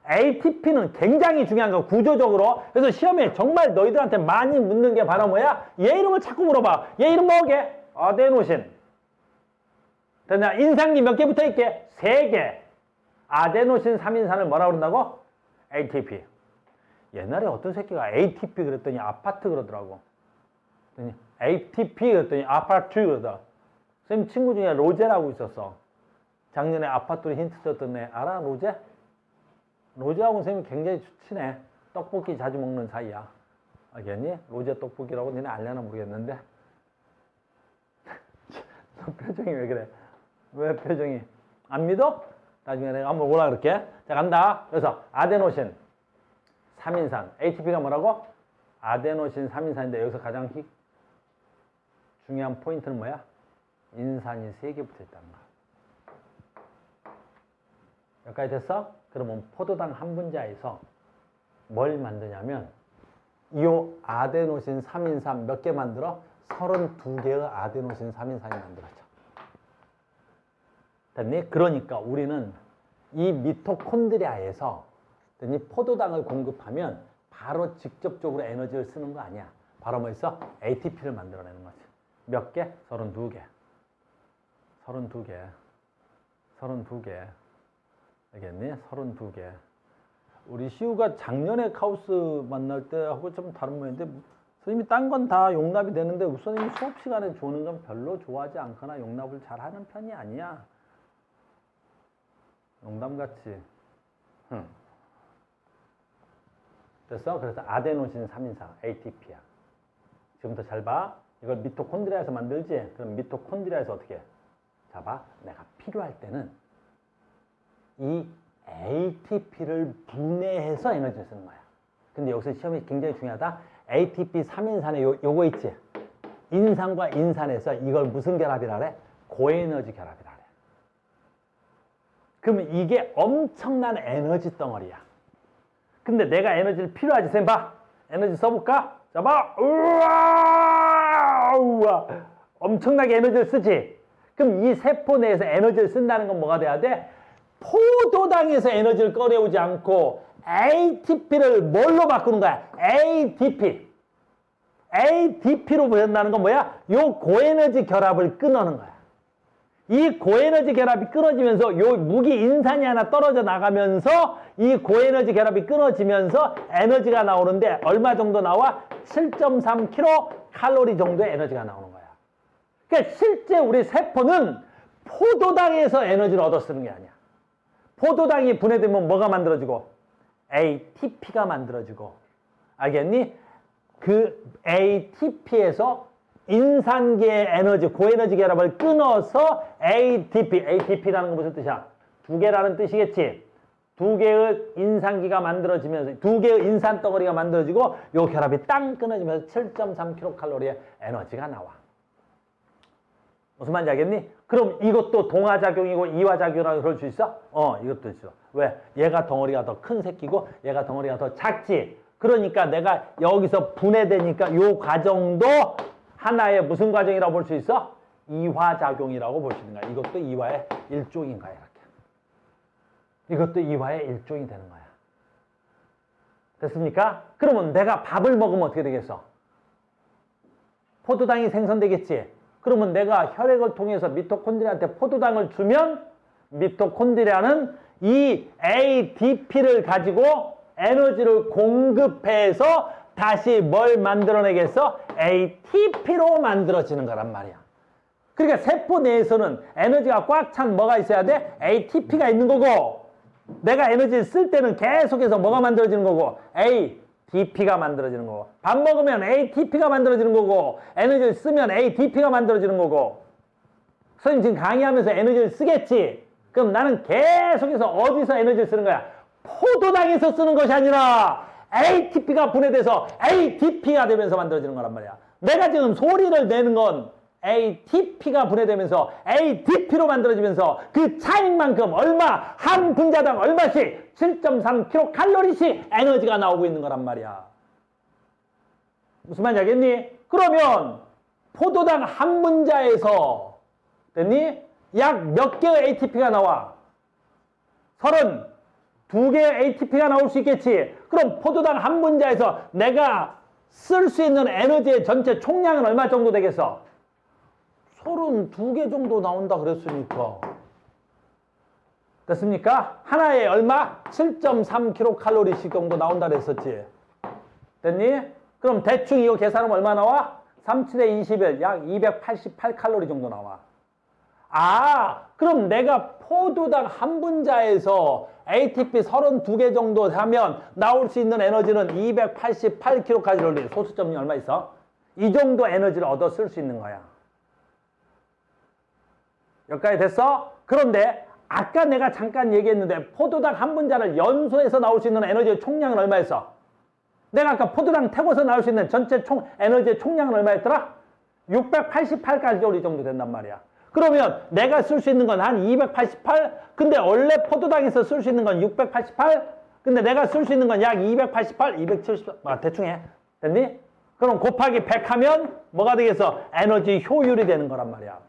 ATP는 굉장히 중요한 거, 구조적으로. 그래서 시험에 정말 너희들한테 많이 묻는 게 바로 뭐야? 얘 이름을 자꾸 물어봐. 얘 이름 뭐게? 아데노신. 됐냐? 인산기 몇 개 붙어 있게? 3개. 아데노신 3인산을 뭐라고 그런다고? ATP. 옛날에 어떤 새끼가 ATP 그랬더니 아파트 그러더라고. ATP 그랬더니 아파트 그러더라. 선생님 친구 중에 로제라고 있었어. 작년에 아파트로 힌트 줬던 애 알아? 로제? 로제하고 선생님이 굉장히 친해. 떡볶이 자주 먹는 사이야. 알겠니? 로제 떡볶이라고 니네 알려나 모르겠는데. 너 표정이 왜 그래? 왜 표정이? 안 믿어? 나중에 내가 한번 오라 그럴게. 자, 간다. 그래서 아데노신 3인산. ATP가 뭐라고? 아데노신 3인산인데 여기서 가장 중요한 포인트는 뭐야? 인산이 3개 붙어 있다는 거야. 여기까지 됐어? 그러면 포도당 한 분자에서 뭘 만드냐면 이 아데노신 3인산 몇 개 만들어? 32개의 아데노신 3인산이 만들어져. 됐니? 그러니까 우리는 이 미토콘드리아에서 됐니? 포도당을 공급하면 바로 직접적으로 에너지를 쓰는 거 아니야. 바로 뭐 있어? ATP를 만들어내는 거지. 몇 개? 32개. 32개. 32개. 알겠니? 32개. 우리 시우가 작년에 카우스 만날 때 하고 좀 다른 모양인데 선생님이 딴 건 다 용납이 되는데 선생님이 수업 시간에 주는 건 별로 좋아하지 않거나 용납을 잘 하는 편이 아니야. 농담같이. 됐어? 그래서 아데노신 3인상 ATP야. 지금부터 잘 봐. 이걸 미토콘드리아에서 만들지? 그럼 미토콘드리아에서 어떻게 해? 자, 봐. 내가 필요할 때는 이 ATP를 분해해서 에너지를 쓰는 거야. 근데 여기서 시험이 굉장히 중요하다. ATP 3인산에 요거 있지? 인산과 인산에서 이걸 무슨 결합이라 그래? 고에너지 결합이라 그래. 그러면 이게 엄청난 에너지 덩어리야. 근데 내가 에너지를 필요하지. 쌤 봐. 에너지 써볼까? 자, 봐. 우와. 엄청나게 에너지를 쓰지. 그럼 이 세포 내에서 에너지를 쓴다는 건 뭐가 돼야 돼? 포도당에서 에너지를 꺼내오지 않고 ATP를 뭘로 바꾸는 거야? ATP. ATP로 보낸다는 건 뭐야? 요 고에너지 결합을 끊어는 거야. 이 고에너지 결합이 끊어지면서 요 무기 인산이 하나 떨어져 나가면서 이 고에너지 결합이 끊어지면서 에너지가 나오는데 얼마 정도 나와? 7.3kcal 정도의 에너지가 나오는 거야. 그러니까 실제 우리 세포는 포도당에서 에너지를 얻어 쓰는 게 아니야. 포도당이 분해되면 뭐가 만들어지고? ATP가 만들어지고. 알겠니? 그 ATP에서 인산계의 에너지, 고에너지 결합을 끊어서 ATP라는 건 무슨 뜻이야? 두 개라는 뜻이겠지? 두 개의 인산기가 만들어지면서, 두 개의 인산 덩어리가 만들어지고, 요 결합이 땅 끊어지면서 7.3kcal의 에너지가 나와. 무슨 말인지 알겠니? 그럼 이것도 동화작용이고 이화작용이라고 그럴 수 있어? 이것도 있어. 왜? 얘가 덩어리가 더 큰 새끼고 얘가 덩어리가 더 작지. 그러니까 내가 여기서 분해되니까 요 과정도 하나의 무슨 과정이라고 볼 수 있어? 이화작용이라고 볼 수 있는 거야. 이것도 이화의 일종인 거야. 이렇게. 이것도 이화의 일종이 되는 거야. 됐습니까? 그러면 내가 밥을 먹으면 어떻게 되겠어? 포도당이 생성되겠지? 그러면 내가 혈액을 통해서 미토콘드리아한테 포도당을 주면 미토콘드리아는 이 ATP를 가지고 에너지를 공급해서 다시 뭘 만들어내겠어? ATP로 만들어지는 거란 말이야. 그러니까 세포 내에서는 에너지가 꽉 찬 뭐가 있어야 돼? ATP가 있는 거고 내가 에너지를 쓸 때는 계속해서 뭐가 만들어지는 거고 ATP가 만들어지는 거고 밥 먹으면 ATP가 만들어지는 거고 에너지를 쓰면 ATP가 만들어지는 거고 선생님 지금 강의하면서 에너지를 쓰겠지? 그럼 나는 계속해서 어디서 에너지를 쓰는 거야? 포도당에서 쓰는 것이 아니라 ATP가 분해돼서 ATP가 되면서 만들어지는 거란 말이야. 내가 지금 소리를 내는 건 ATP가 분해되면서 ATP로 만들어지면서 그 차인 만큼 얼마, 한 분자당 얼마씩 7.3kcal씩 에너지가 나오고 있는 거란 말이야. 무슨 말인지 알겠니? 그러면 포도당 한 분자에서 됐니? 약 몇 개의 ATP가 나와? 32개의 ATP가 나올 수 있겠지. 그럼 포도당 한 분자에서 내가 쓸 수 있는 에너지의 전체 총량은 얼마 정도 되겠어? 32개 정도 나온다 그랬으니까. 됐습니까? 하나에 얼마? 7.3kcal씩 정도 나온다 그랬었지. 됐니? 그럼 대충 이거 계산하면 얼마 나와? 3대 21, 약 288칼로리 정도 나와. 그럼 내가 포도당 한 분자에서 ATP 32개 정도 하면 나올 수 있는 에너지는 288kcal. 소수점이 얼마 있어? 이 정도 에너지를 얻어 쓸 수 있는 거야. 여기까지 됐어? 그런데 아까 내가 잠깐 얘기했는데 포도당 한 분자를 연소해서 나올 수 있는 에너지의 총량은 얼마였어? 내가 아까 포도당 태워서 나올 수 있는 전체 에너지의 총량은 얼마였더라? 688칼로리 정도 된단 말이야. 그러면 내가 쓸 수 있는 건 한 288? 근데 원래 포도당에서 쓸 수 있는 건 688? 근데 내가 쓸 수 있는 건 약 288, 270, 대충 해. 됐니? 그럼 곱하기 100 하면 뭐가 되겠어? 에너지 효율이 되는 거란 말이야.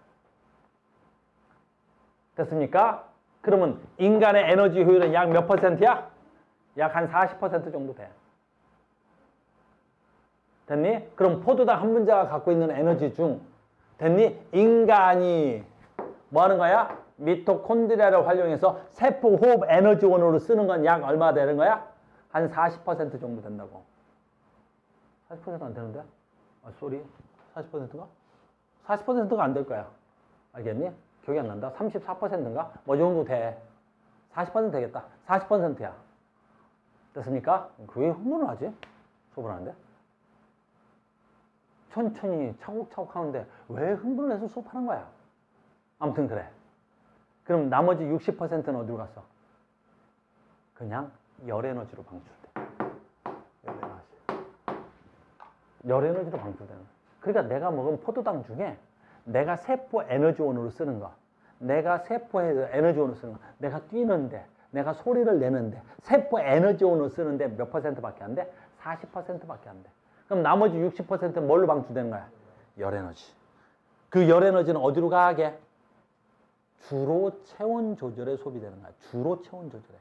됐습니까? 그러면 인간의 에너지 효율은 약 몇 퍼센트야? 약 한 40% 정도 돼. 됐니? 그럼 포도당 한 분자가 갖고 있는 에너지 중 됐니? 인간이 뭐 하는 거야? 미토콘드리아를 활용해서 세포 호흡 에너지원으로 쓰는 건 약 얼마 되는 거야? 한 40% 정도 된다고. 40% 안 되는데? 아, 쏘리. 40%인가? 40%가 안 될 거야. 알겠니? 기억이 안 난다. 34%인가? 뭐 정도 돼. 40% 되겠다. 40%야. 됐습니까? 그게 흥분을 하지? 수업을 하는데? 천천히 차곡차곡 하는데 왜 흥분을 해서 수업하는 거야? 아무튼 그래. 그럼 나머지 60%는 어디로 갔어? 그냥 열 에너지로 방출돼. 열 에너지로 방출되는 거야. 그러니까 내가 먹은 포도당 중에 내가 세포 에너지원으로 쓰는 거, 내가 세포의 에너지원으로 쓰는 거, 내가 뛰는데, 내가 소리를 내는데, 세포 에너지원으로 쓰는데 몇 %밖에 안 돼? 40%밖에 안 돼. 그럼 나머지 60%는 뭘로 방출되는 거야? 열 에너지. 그 열 에너지는 어디로 가게? 주로 체온 조절에 소비되는 거야. 주로 체온 조절에.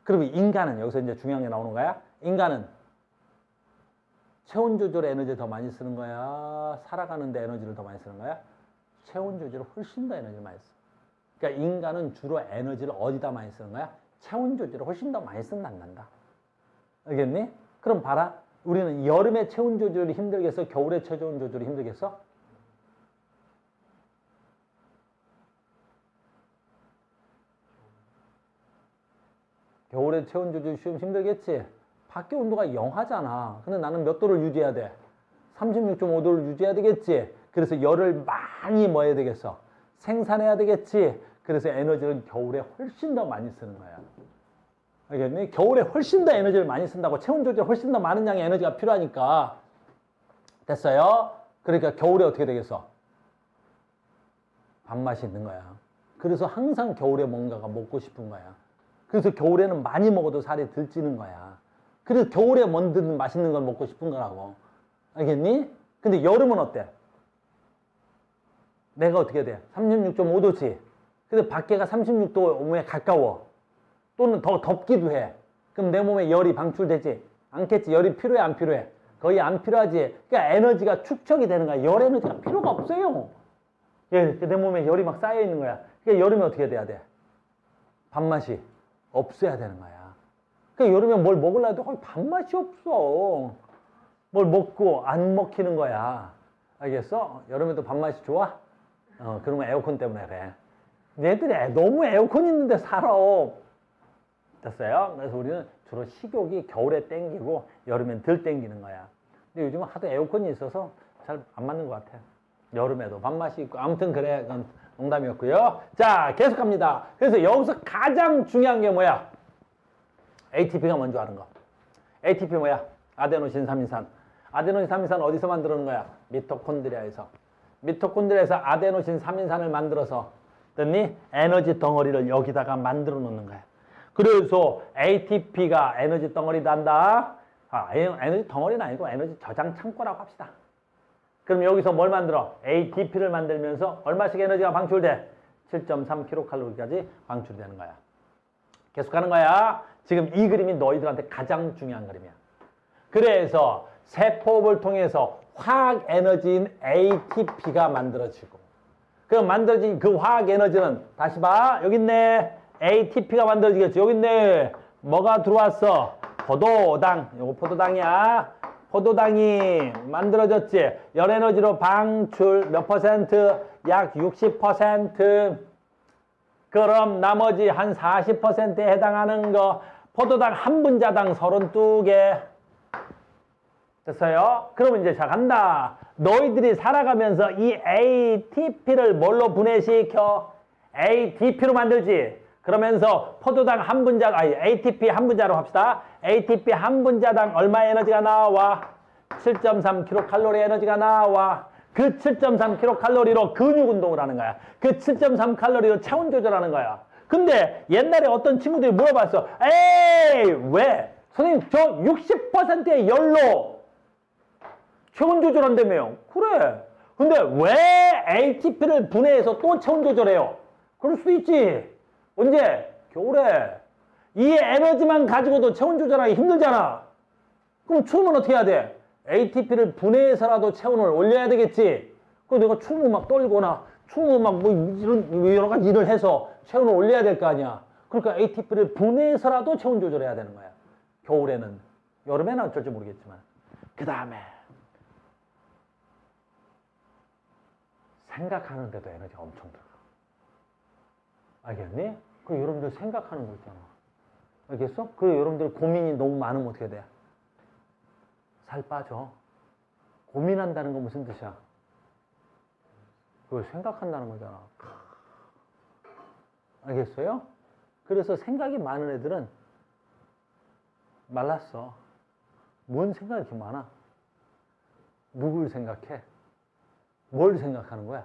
그러면 인간은 여기서 이제 중요한 게 나오는 거야. 인간은 체온 조절에 에너지를 더 많이 쓰는 거야? 살아가는데 에너지를 더 많이 쓰는 거야? 체온 조절에 훨씬 더 에너지를 많이 써. 그러니까 인간은 주로 에너지를 어디다 많이 쓰는 거야? 체온 조절에 훨씬 더 많이 쓴단다. 알겠니? 그럼 봐라. 우리는 여름에 체온 조절이 힘들겠어? 겨울에 체온 조절이 힘들겠어? 겨울에 체온 조절이 힘들겠지? 밖에 온도가 영하잖아. 근데 나는 몇 도를 유지해야 돼? 36.5도를 유지해야 되겠지? 그래서 열을 많이 뭐 해야 되겠어? 생산해야 되겠지? 그래서 에너지를 겨울에 훨씬 더 많이 쓰는 거야. 알겠니? 겨울에 훨씬 더 에너지를 많이 쓴다고. 체온 조절에 훨씬 더 많은 양의 에너지가 필요하니까. 됐어요? 그러니까 겨울에 어떻게 되겠어? 밥맛이 있는 거야. 그래서 항상 겨울에 뭔가가 먹고 싶은 거야. 그래서 겨울에는 많이 먹어도 살이 덜 찌는 거야. 그래서 겨울에 뭐든 맛있는 걸 먹고 싶은 거라고. 알겠니? 근데 여름은 어때? 내가 어떻게 돼? 36.5도지. 근데 밖에가 36도에 가까워. 또는 더 덥기도 해. 그럼 내 몸에 열이 방출되지? 않겠지? 열이 필요해, 안 필요해? 거의 안 필요하지? 그러니까 에너지가 축적이 되는 거야. 열 에너지가 필요가 없어요. 내 몸에 열이 막 쌓여 있는 거야. 그러니까 여름에 어떻게 돼야 돼? 밥맛이 없어야 되는 거야. 그러니까 여름에 뭘 먹으려 해도 거의 밥맛이 없어. 뭘 먹고 안 먹히는 거야. 알겠어? 여름에도 밥맛이 좋아? 그러면 에어컨 때문에 그래. 얘들이 너무 에어컨 있는데 살아. 됐어요? 그래서 우리는 주로 식욕이 겨울에 땡기고 여름엔 덜 땡기는 거야. 근데 요즘은 하도 에어컨이 있어서 잘 안 맞는 것 같아. 여름에도 밥맛이 있고. 아무튼 그래. 그건 농담이었고요. 자, 계속 갑니다. 그래서 여기서 가장 중요한 게 뭐야? ATP가 먼저 하는 거. ATP 뭐야? 아데노신 3인산. 아데노신 3인산 어디서 만드는 거야? 미토콘드리아에서. 미토콘드리아에서 아데노신 3인산을 만들어서 됐니? 에너지 덩어리를 여기다가 만들어 놓는 거야. 그래서 ATP가 에너지 덩어리다 한다. 에너지 덩어리는 아니고 에너지 저장 창고라고 합시다. 그럼 여기서 뭘 만들어? ATP를 만들면서 얼마씩 에너지가 방출돼? 7.3kcal까지 방출되는 거야. 계속하는 거야. 지금 이 그림이 너희들한테 가장 중요한 그림이야. 그래서 세포를 통해서 화학 에너지인 ATP가 만들어지고, 그럼 만들어진 그 화학 에너지는 다시 봐. 여기 있네. ATP가 만들어지겠지. 여기 있네. 뭐가 들어왔어? 포도당. 요거 포도당이야. 포도당이 만들어졌지. 열 에너지로 방출 몇 %? 약 60%. 그럼 나머지 한 40%에 해당하는 거 포도당 한 분자당 32개. 됐어요? 그러면 이제 시작한다. 너희들이 살아가면서 이 ATP를 뭘로 분해시켜? ATP로 만들지. 그러면서 포도당 한 분자, ATP 한 분자로 합시다. ATP 한 분자당 얼마 에너지가 나와? 7.3kcal 에너지가 나와. 그 7.3kcal로 근육 운동을 하는 거야. 그 7.3칼로리로 체온 조절하는 거야. 근데 옛날에 어떤 친구들이 물어봤어. 에이, 왜? 선생님, 저 60%의 열로 체온 조절한다며요. 그래. 근데 왜 ATP를 분해해서 또 체온 조절해요? 그럴 수도 있지. 언제? 겨울에. 이 에너지만 가지고도 체온 조절하기 힘들잖아. 그럼 추우면 어떻게 해야 돼? ATP를 분해해서라도 체온을 올려야 되겠지. 그 내가 춤을 막 떨거나 춤을 막 뭐 이런 여러 가지 일을 해서 체온을 올려야 될 거 아니야. 그러니까 ATP를 분해해서라도 체온 조절해야 되는 거야. 겨울에는. 여름에는 어쩔지 모르겠지만. 그 다음에 생각하는데도 에너지가 엄청 들어가. 알겠니? 그 여러분들 생각하는 거 있잖아. 알겠어? 그 여러분들 고민이 너무 많으면 어떻게 돼? 살 빠져. 고민한다는 건 무슨 뜻이야? 그걸 생각한다는 거잖아. 알겠어요? 그래서 생각이 많은 애들은 말랐어. 뭔 생각이 이렇게 많아? 누굴 생각해? 뭘 생각하는 거야?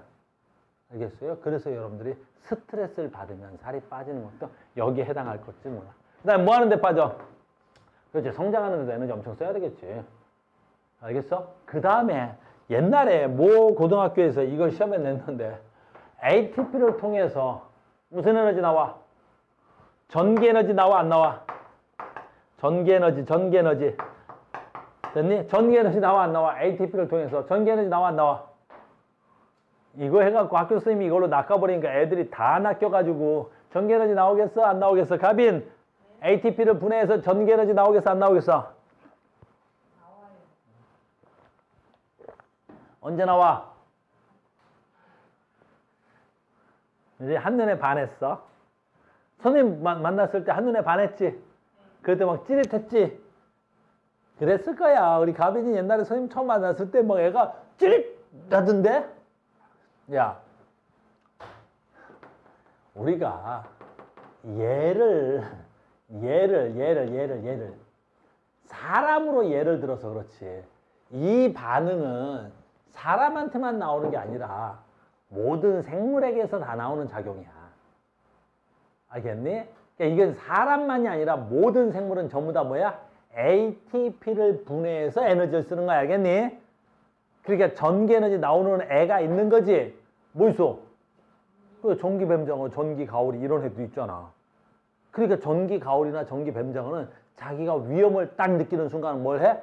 알겠어요? 그래서 여러분들이 스트레스를 받으면 살이 빠지는 것도 여기에 해당할 것지 몰라. 그 다음에 뭐 하는데 빠져? 그렇지. 성장하는 데도 에너지 엄청 써야 되겠지. 알겠어? 그 다음에 옛날에 모 고등학교에서 이걸 시험에 냈는데 ATP를 통해서 무슨 에너지 나와? 전기 에너지 나와 안 나와? 전기 에너지 됐니? 전기 에너지 나와 안 나와? ATP를 통해서 전기 에너지 나와 안 나와? 이거 해갖고 학교 선생님이 이걸로 낚아버리니까 애들이 다 낚여가지고 전기 에너지 나오겠어? 안 나오겠어? 가빈, ATP를 분해해서 전기 에너지 나오겠어? 안 나오겠어? 언제 나와? 이제 한눈에 반했어. 선생님 만났을 때 한눈에 반했지? 그때 막 찌릿했지? 그랬을 거야. 우리 가빈이 옛날에 선생님 처음 만났을 때 막 애가 찌릿하던데? 야, 우리가 얘를 사람으로 예를 들어서 그렇지. 이 반응은 사람한테만 나오는 게 아니라 모든 생물에게서 다 나오는 작용이야. 알겠니? 그러니까 이건 사람만이 아니라 모든 생물은 전부 다 뭐야? ATP를 분해해서 에너지를 쓰는 거야. 알겠니? 그러니까 전기 에너지 나오는 애가 있는 거지. 뭐 있어? 그 전기뱀장어, 전기가오리 이런 애도 있잖아. 그러니까 전기가오리나 전기뱀장어는 자기가 위험을 딱 느끼는 순간 뭘 해?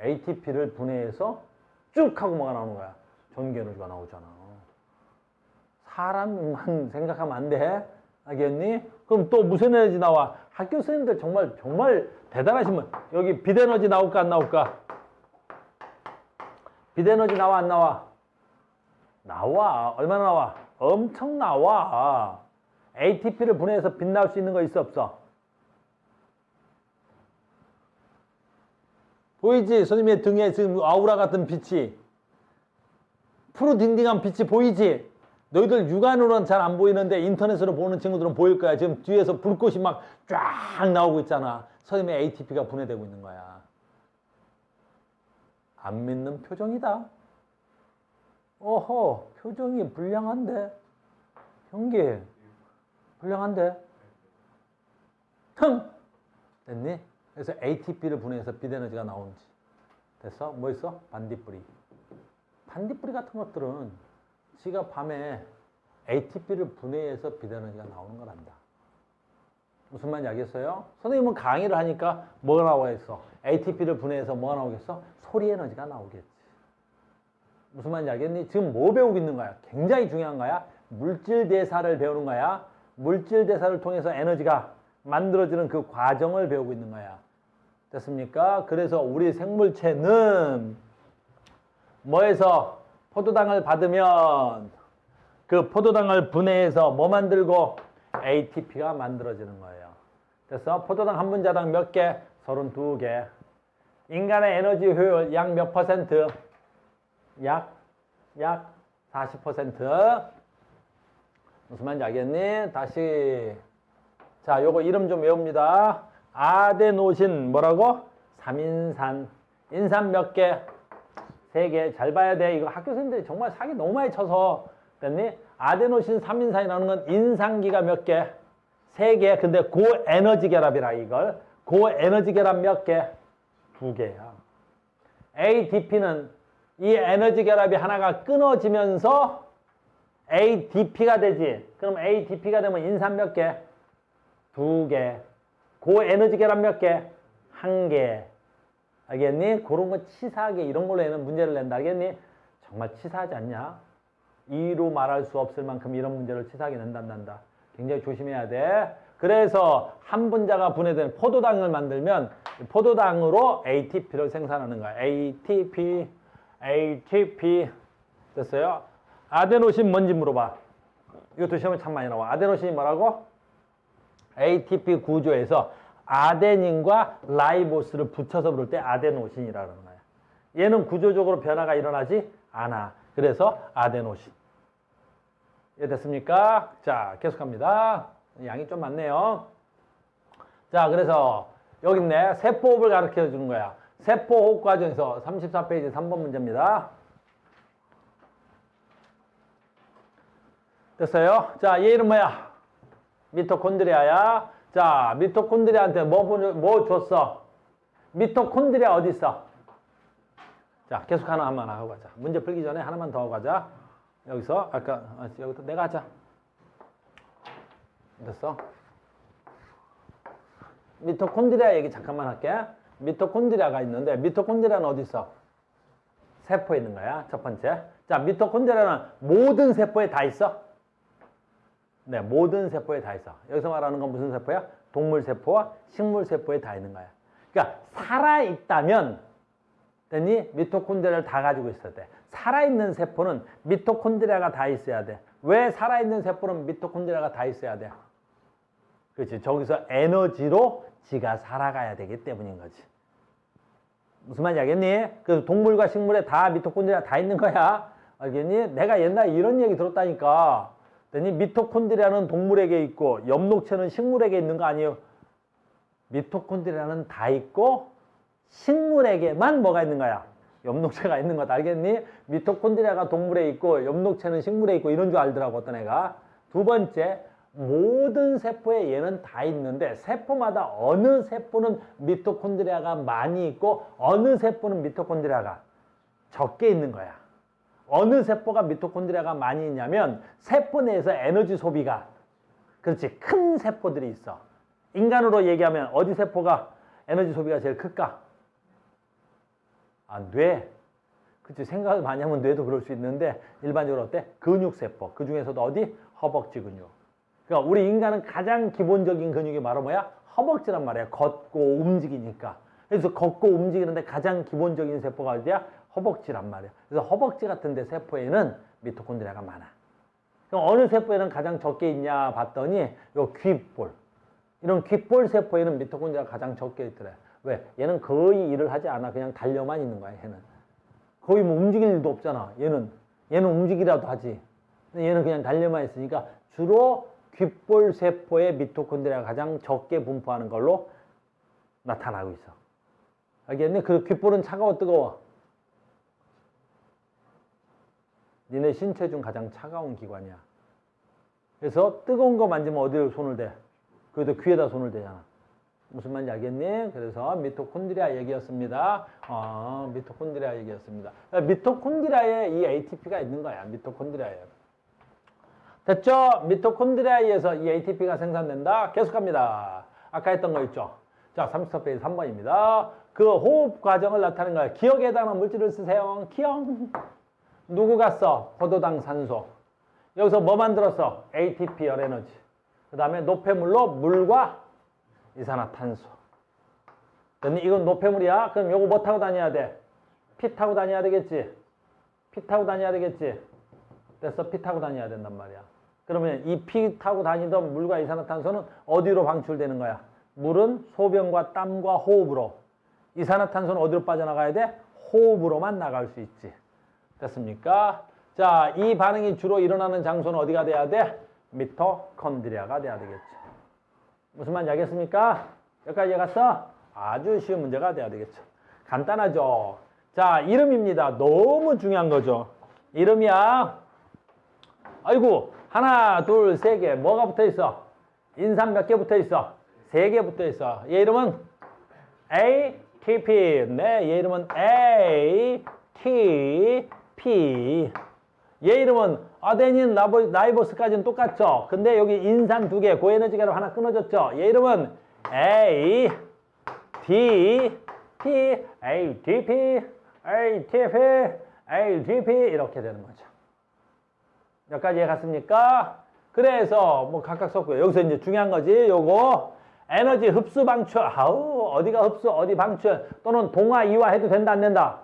ATP를 분해해서 쭉 하고 뭐가 나오는 거야. 전기 에너지가 나오잖아. 사람만 생각하면 안 돼. 알겠니? 그럼 또 무슨 에너지 나와? 학교 선생님들 정말 대단하신 분. 여기 빛 에너지 나올까 안 나올까? 빛 에너지 나와 안 나와? 나와. 얼마나 나와? 엄청 나와. ATP를 분해해서 빛 나올 수 있는 거 있어 없어? 보이지? 선생님의 등에 지금 아우라 같은 빛이. 푸르딩딩한 빛이 보이지? 너희들 육안으로는 잘 안 보이는데 인터넷으로 보는 친구들은 보일 거야. 지금 뒤에서 불꽃이 막 쫙 나오고 있잖아. 선생님의 ATP가 분해되고 있는 거야. 안 믿는 표정이다. 어허, 표정이 불량한데? 형기, 불량한데? 텅! 됐니? 그래서 ATP를 분해해서 빛 에너지가 나오는지. 됐어? 뭐 있어? 반딧불이. 반딧불이 같은 것들은 지가 밤에 ATP를 분해해서 빛 에너지가 나오는 걸 안다. 무슨 말인지 알겠어요? 선생님은 강의를 하니까 뭐가 나와 있어? ATP를 분해해서 뭐가 나오겠어? 소리 에너지가 나오겠지. 무슨 말인지 알겠니? 지금 뭐 배우고 있는 거야? 굉장히 중요한 거야. 물질 대사를 배우는 거야. 물질 대사를 통해서 에너지가 만들어지는 그 과정을 배우고 있는 거야. 됐습니까? 그래서 우리 생물체는 뭐에서 포도당을 받으면 그 포도당을 분해해서 뭐 만들고? ATP가 만들어지는 거예요. 됐어? 포도당 한 분자당 몇 개? 32개. 인간의 에너지 효율 약 몇 퍼센트? 약 40%. 무슨 말인지 알겠니? 다시. 자, 요거 이름 좀 외웁니다. 아데노신 뭐라고? 3인산. 인산 몇 개? 3개. 잘 봐야 돼. 이거 학교 선생님들이 정말 사기 너무 많이 쳐서. 됐니? 아데노신 3인산이라는 건 인산기가 몇 개? 3개. 근데 고에너지 결합이라 이걸. 고에너지 결합 몇 개? 2개야. ATP는 이 에너지 결합이 하나가 끊어지면서 ADP가 되지. 그럼 ADP가 되면 인산 몇 개? 2개. 고에너지 결합 몇 개? 1개. 알겠니? 그런 거 치사하게 이런 걸로 얘는 문제를 낸다. 알겠니? 정말 치사하지 않냐? 이로 말할 수 없을 만큼 이런 문제를 치사하게 낸단다. 굉장히 조심해야 돼. 그래서 한 분자가 분해된 포도당을 만들면 포도당으로 ATP를 생산하는 거야. ATP 됐어요? 아데노신 뭔지 물어봐. 이것도 시험에 참 많이 나와. 아데노신이 뭐라고? ATP 구조에서 아데닌과 라이보스를 붙여서 부를 때 아데노신이라는 거야. 얘는 구조적으로 변화가 일어나지 않아. 그래서 아데노신. 이해됐습니까? 자, 계속합니다. 양이 좀 많네요. 자, 그래서 여기 있네. 세포호흡을 가르쳐 주는 거야. 세포호흡 과정에서 34페이지 3번 문제입니다. 됐어요? 자, 얘 이름 뭐야? 미토콘드리아야. 자, 미토콘드리아한테 뭐 줬어? 미토콘드리아 어디 있어? 자, 계속 하나만 하고 가자. 문제 풀기 전에 하나만 더 하고 가자. 여기서 아까 여기서 내가 하자. 됐어? 미토콘드리아 얘기 잠깐만 할게. 미토콘드리아가 있는데 미토콘드리아는 어디 있어? 세포에 있는 거야. 첫 번째. 자, 미토콘드리아는 모든 세포에 다 있어? 네, 모든 세포에 다 있어. 여기서 말하는 건 무슨 세포야? 동물 세포와 식물 세포에 다 있는 거야. 그러니까 살아있다면 됐니? 미토콘드리아를 다 가지고 있어야 돼. 살아있는 세포는 미토콘드리아가 다 있어야 돼. 왜 살아있는 세포는 미토콘드리아가 다 있어야 돼? 그렇지. 저기서 에너지로 지가 살아가야 되기 때문인 거지. 무슨 말인지 알겠니? 그래서 동물과 식물에 다 미토콘드리아 다 있는 거야. 알겠니? 내가 옛날에 이런 얘기 들었다니까. 됐니? 미토콘드리아는 동물에게 있고 엽록체는 식물에게 있는 거 아니에요? 미토콘드리아는 다 있고 식물에게만 뭐가 있는 거야? 엽록체가 있는 거다. 알겠니? 미토콘드리아가 동물에 있고 엽록체는 식물에 있고 이런 줄 알더라고 어떤 애가. 두 번째, 모든 세포에 얘는 다 있는데 세포마다 어느 세포는 미토콘드리아가 많이 있고 어느 세포는 미토콘드리아가 적게 있는 거야. 어느 세포가 미토콘드리아가 많이 있냐면 세포 내에서 에너지 소비가 그렇지 큰 세포들이 있어. 인간으로 얘기하면 어디 세포가 에너지 소비가 제일 클까? 아, 뇌. 그치 생각을 많이 하면 뇌도 그럴 수 있는데 일반적으로 어때? 근육세포. 그 중에서도 어디? 허벅지 근육. 그러니까 우리 인간은 가장 기본적인 근육이 바로 뭐야? 허벅지란 말이야. 걷고 움직이니까. 그래서 걷고 움직이는데 가장 기본적인 세포가 어디야? 허벅지란 말이야. 그래서 허벅지 같은 데 세포에는 미토콘드리아가 많아. 그럼 어느 세포에는 가장 적게 있냐 봤더니 요 귓볼. 이런 귓볼 세포에는 미토콘드리아가 가장 적게 있더래. 왜? 얘는 거의 일을 하지 않아. 그냥 달려만 있는 거야, 얘는. 거의 뭐 움직일 일도 없잖아. 얘는 움직이라도 하지. 얘는 그냥 달려만 있으니까 주로 귓볼 세포에 미토콘드리아가 가장 적게 분포하는 걸로 나타나고 있어. 알겠니? 그 귓볼은 차가워, 뜨거워? 니네 신체 중 가장 차가운 기관이야. 그래서 뜨거운 거 만지면 어디로 손을 대? 그래도 귀에다 손을 대잖아. 무슨 말인지 알겠니? 그래서 미토콘드리아 얘기였습니다. 미토콘드리아 얘기였습니다. 미토콘드리아에 이 ATP가 있는 거야. 미토콘드리아에. 됐죠? 미토콘드리아에 의해서 이 ATP가 생산된다. 계속합니다. 아까 했던 거 있죠? 자, 34페이지 3번입니다. 그 호흡 과정을 나타내는 거야. 기억에 해당하는 물질을 쓰세요. 기억. 누구가 써? 포도당 산소. 여기서 뭐 만들었어? ATP, 열에너지. 그 다음에 노폐물로 물과 이산화탄소. 이건 노폐물이야? 그럼 요거 뭐 타고 다녀야 돼? 피 타고 다녀야 되겠지? 피 타고 다녀야 되겠지? 됐어? 피 타고 다녀야 된단 말이야. 그러면 이 피 타고 다니던 물과 이산화탄소는 어디로 방출되는 거야? 물은 소변과 땀과 호흡으로. 이산화탄소는 어디로 빠져나가야 돼? 호흡으로만 나갈 수 있지. 됐습니까? 자, 이 반응이 주로 일어나는 장소는 어디가 돼야 돼? 미토콘드리아가 돼야 되겠죠. 무슨 말인지 알겠습니까? 여기까지 이해갔어? 아주 쉬운 문제가 돼야 되겠죠. 간단하죠? 자, 이름입니다. 너무 중요한 거죠. 이름이야. 아이고, 하나, 둘, 세 개. 뭐가 붙어 있어? 인삼 몇 개 붙어 있어? 3개 붙어 있어. 얘 이름은 ATP. 네, 얘 이름은 ATP. 얘 이름은 아데닌, 라이보스까지는 똑같죠? 근데 여기 인산 2개, 고에너지 가로 하나 끊어졌죠? 얘 이름은 ADP. ATP, ATP, ATP, ATP 이렇게 되는 거죠. 여기까지 이해갔습니까? 그래서 뭐 각각 썼고요. 여기서 이제 중요한 거지. 요거 에너지 흡수 방출. 아우 어디가 흡수 어디 방출 또는 동화 이화 해도 된다 안 된다?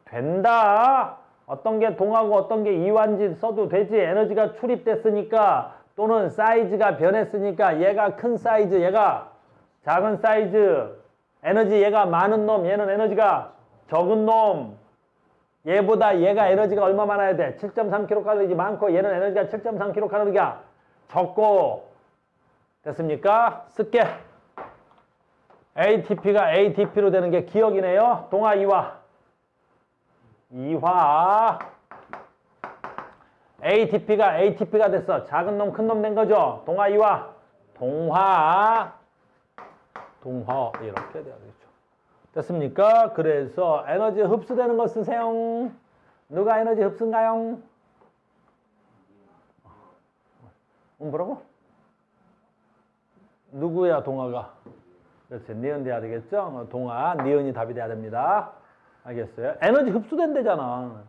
된다. 어떤 게 동화고 어떤 게 이화인지 써도 되지. 에너지가 출입됐으니까 또는 사이즈가 변했으니까 얘가 큰 사이즈 얘가 작은 사이즈 에너지 얘가 많은 놈 얘는 에너지가 적은 놈 얘보다 얘가 에너지가 얼마 많아야 돼? 7.3kcal 많고 얘는 에너지가 7.3kcal가 적고 됐습니까? 쓸게. ATP가 ADP로 되는 게 기억이네요. 동화 이화. 이화. ATP가 ATP가 됐어. 작은 놈 큰 놈 된 거죠. 동화 이화. 동화. 동화 이렇게 돼야 되겠죠. 됐습니까? 그래서 에너지 흡수되는 거 쓰세요. 누가 에너지 흡수인가요? 뭐라고? 누구야 동화가? 그렇지. 니은 돼야 되겠죠? 동화, 니은이 답이 돼야 됩니다. 알겠어요? 에너지 흡수된대잖아.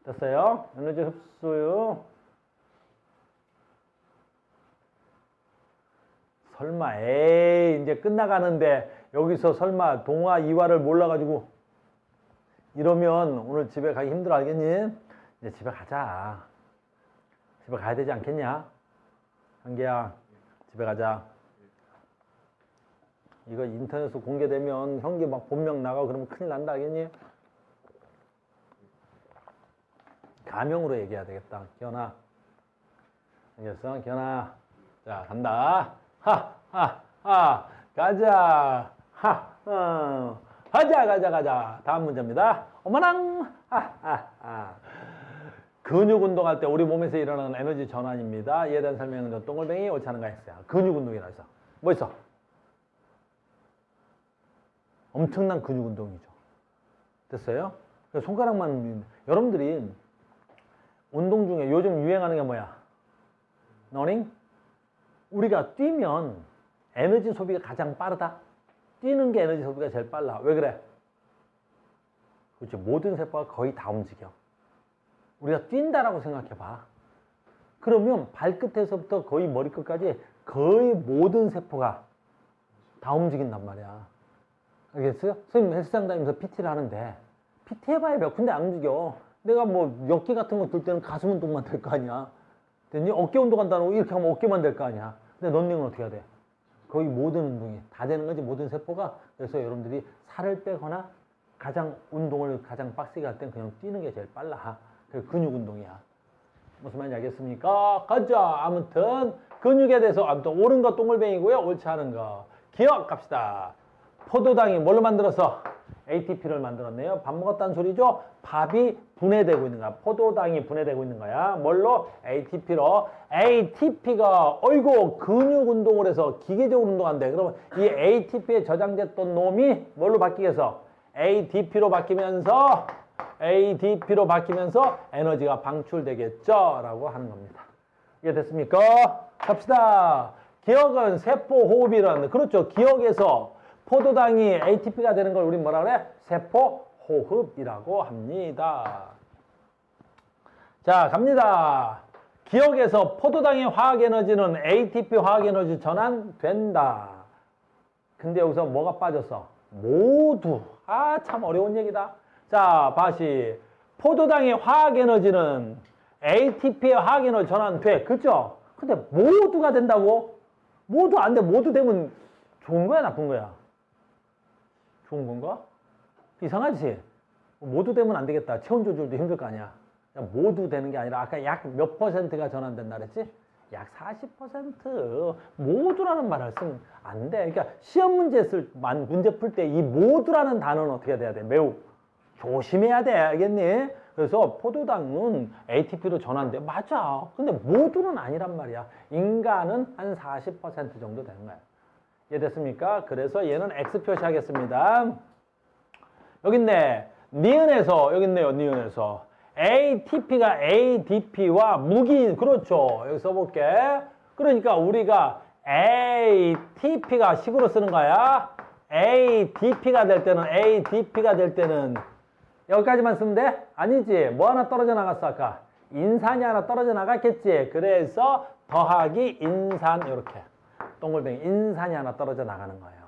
됐어요? 에너지 흡수요. 설마 에이 이제 끝나가는데 여기서 설마 동화 이화를 몰라가지고 이러면 오늘 집에 가기 힘들어 알겠니? 이제 집에 가자. 집에 가야 되지 않겠냐? 한계야 집에 가자. 이거 인터넷으로 공개되면 형기 막 본명 나가고 그러면 큰일 난다 알겠니? 가명으로 얘기해야 되겠다. 기현아 알겠어? 기현아 자 간다. 하하하 가자. 가자. 다음 문제입니다. 어머나. 근육 운동할 때 우리 몸에서 일어나는 에너지 전환입니다. 이에 대한 설명은 동글뱅이 옳지 않은가 했어요. 근육 운동이라 해서 뭐 있어? 엄청난 근육 운동이죠. 됐어요? 손가락만 여러분들이 운동 중에 요즘 유행하는 게 뭐야? 러닝? 우리가 뛰면 에너지 소비가 가장 빠르다. 뛰는 게 에너지 소비가 제일 빨라. 왜 그래? 그렇죠. 모든 세포가 거의 다 움직여. 우리가 뛴다라고 생각해봐. 그러면 발끝에서부터 거의 머리끝까지 거의 모든 세포가 다 움직인단 말이야. 알겠어요? 선생님 헬스장 다니면서 PT를 하는데 PT 해봐야 몇 군데 안 움직여. 내가 뭐 역기 같은 거 들 때는 가슴 운동만 될 거 아니야. 됐니? 어깨 운동한다고 이렇게 하면 어깨만 될 거 아니야. 근데 런닝은 어떻게 해야 돼? 거의 모든 운동이 다 되는 거지, 모든 세포가. 그래서 여러분들이 살을 빼거나 가장 운동을 가장 빡세게 할 땐 그냥 뛰는 게 제일 빨라. 그게 근육 운동이야. 무슨 말인지 알겠습니까? 가자. 아무튼 근육에 대해서 아무튼 옳은 거 동글뱅이고요. 옳지 않은 거 기억합시다. 포도당이 뭘로 만들어서? ATP를 만들었네요. 밥 먹었다는 소리죠? 밥이 분해되고 있는 거야. 포도당이 분해되고 있는 거야. 뭘로? ATP로. ATP가 어이구 근육 운동을 해서 기계적으로 운동한대. 그러면 이 ATP에 저장됐던 놈이 뭘로 바뀌겠어? ADP로 바뀌면서 에너지가 방출되겠죠? 라고 하는 겁니다. 이해됐습니까? 갑시다. 기억은 세포 호흡이라는, 그렇죠. 기억에서 포도당이 ATP가 되는 걸 우리 뭐라 그래? 세포 호흡이라고 합니다. 자, 갑니다. 기억에서 포도당의 화학에너지는 ATP 화학에너지 전환된다. 근데 여기서 뭐가 빠졌어? 모두. 참 어려운 얘기다. 자, 다시. 포도당의 화학에너지는 ATP의 화학에너지 전환돼. 그죠? 근데 모두가 된다고? 모두 안 돼. 모두 되면 좋은 거야, 나쁜 거야? 좋은 건가? 이상하지? 모두 되면 안 되겠다. 체온 조절도 힘들 거 아니야. 모두 되는 게 아니라 아까 약 몇 퍼센트가 전환된다 그랬지? 약 40%. 모두라는 말을 쓰면 안 돼. 그러니까 시험 문제 풀 때 이 모두라는 단어는 어떻게 돼야 돼? 매우 조심해야 돼. 알겠니? 그래서 포도당은 ATP로 전환돼. 맞아. 근데 모두는 아니란 말이야. 인간은 한 40% 정도 되는 거야. 이해됐습니까? 그래서 얘는 X 표시하겠습니다. 여기 있네. 니은에서, 여기 있네요. 니은에서. ATP가 ADP와 무기인, 그렇죠. 여기 써볼게. 그러니까 우리가 ATP가 식으로 쓰는 거야. ADP가 될 때는 여기까지만 쓰면 돼? 아니지. 뭐 하나 떨어져 나갔어 아까? 인산이 하나 떨어져 나갔겠지. 그래서 더하기 인산 이렇게 동글뱅이 인산이 하나 떨어져 나가는 거예요.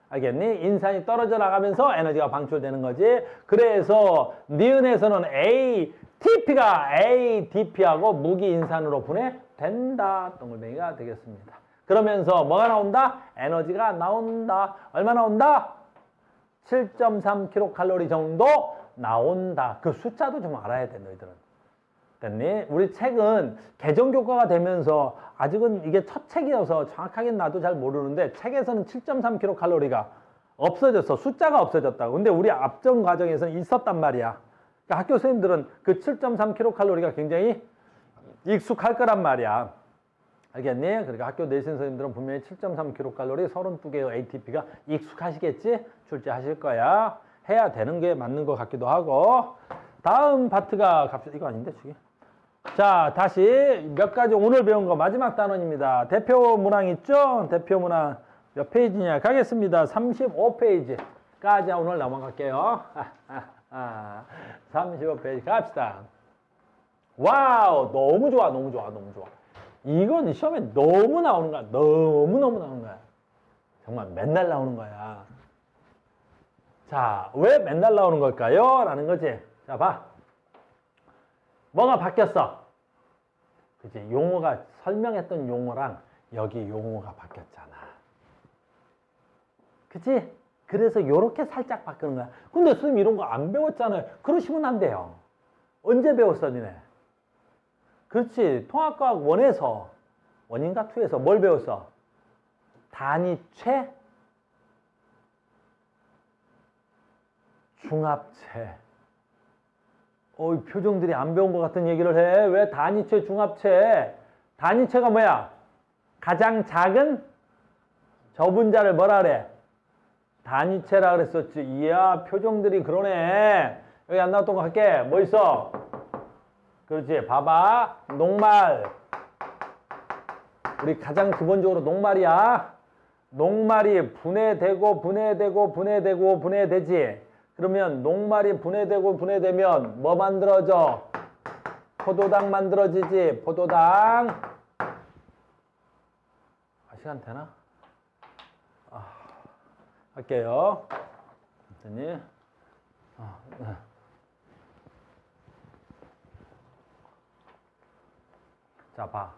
알겠니? 인산이 떨어져 나가면서 에너지가 방출되는 거지. 그래서 니은에서는 ATP가 ADP하고 무기인산으로 분해된다. 동글뱅이가 되겠습니다. 그러면서 뭐가 나온다? 에너지가 나온다. 얼마 나온다? 7.3kcal 정도 나온다. 그 숫자도 좀 알아야 돼, 너희들은. 됐니? 우리 책은 개정교과가 되면서 아직은 이게 첫 책이어서 정확하게 나도 잘 모르는데 책에서는 7.3kcal가 없어졌어. 숫자가 없어졌다고. 근데 우리 앞전 과정에서는 있었단 말이야. 그러니까 학교 선생님들은 그 7.3kcal가 굉장히 익숙할 거란 말이야. 알겠니? 그러니까 학교 내신 선생님들은 분명히 7.3kcal 32개의 ATP가 익숙하시겠지? 출제하실 거야. 해야 되는 게 맞는 것 같기도 하고. 다음 파트가 갑자기 이거 아닌데 저기. 자, 다시 몇 가지 오늘 배운 거 마지막 단원입니다. 대표 문항 있죠? 대표 문항 몇 페이지냐? 가겠습니다. 35페이지까지 오늘 넘어갈게요. 35페이지 갑시다. 와우, 너무 좋아, 너무 좋아, 너무 좋아. 이건 시험에 너무 나오는 거야. 너무너무 나오는 거야. 정말 맨날 나오는 거야. 자, 왜 맨날 나오는 걸까요? 라는 거지. 자, 봐. 뭐가 바뀌었어? 그치? 용어가, 설명했던 용어랑 여기 용어가 바뀌었잖아. 그치? 그래서 요렇게 살짝 바꾸는 거야. 근데 선생님 이런 거 안 배웠잖아요. 그러시면 안 돼요. 언제 배웠어, 니네? 그렇지. 통합과학 1에서, 1인가 2에서 뭘 배웠어? 단위체, 중합체. 표정들이 안 배운 것 같은 얘기를 해. 왜 단위체, 중합체? 단위체가 뭐야? 가장 작은 저분자를 뭐라 그래? 단위체라 그랬었지. 이야, 표정들이 그러네. 여기 안 나왔던 거 할게. 뭐 있어? 그렇지. 봐봐. 녹말. 우리 가장 기본적으로 녹말이야. 녹말이 분해되지. 그러면 녹말이 분해되면 뭐 만들어져? 포도당 만들어지지. 포도당. 시간 되나? 할게요. 됐니? 네. 자, 봐.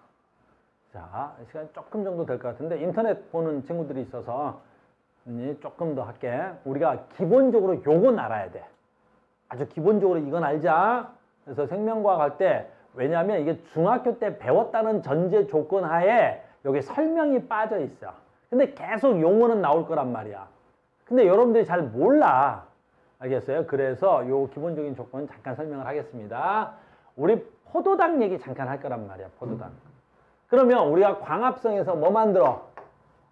자, 시간이 조금 정도 될 것 같은데 인터넷 보는 친구들이 있어서 조금 더 할게. 우리가 기본적으로 요건 알아야 돼. 아주 기본적으로 이건 알자. 그래서 생명과학 할 때 왜냐하면 이게 중학교 때 배웠다는 전제 조건 하에 여기 설명이 빠져 있어. 근데 계속 용어는 나올 거란 말이야. 근데 여러분들이 잘 몰라. 알겠어요? 그래서 요 기본적인 조건 잠깐 설명을 하겠습니다. 우리 포도당 얘기 잠깐 할 거란 말이야. 포도당. 그러면 우리가 광합성에서 뭐 만들어?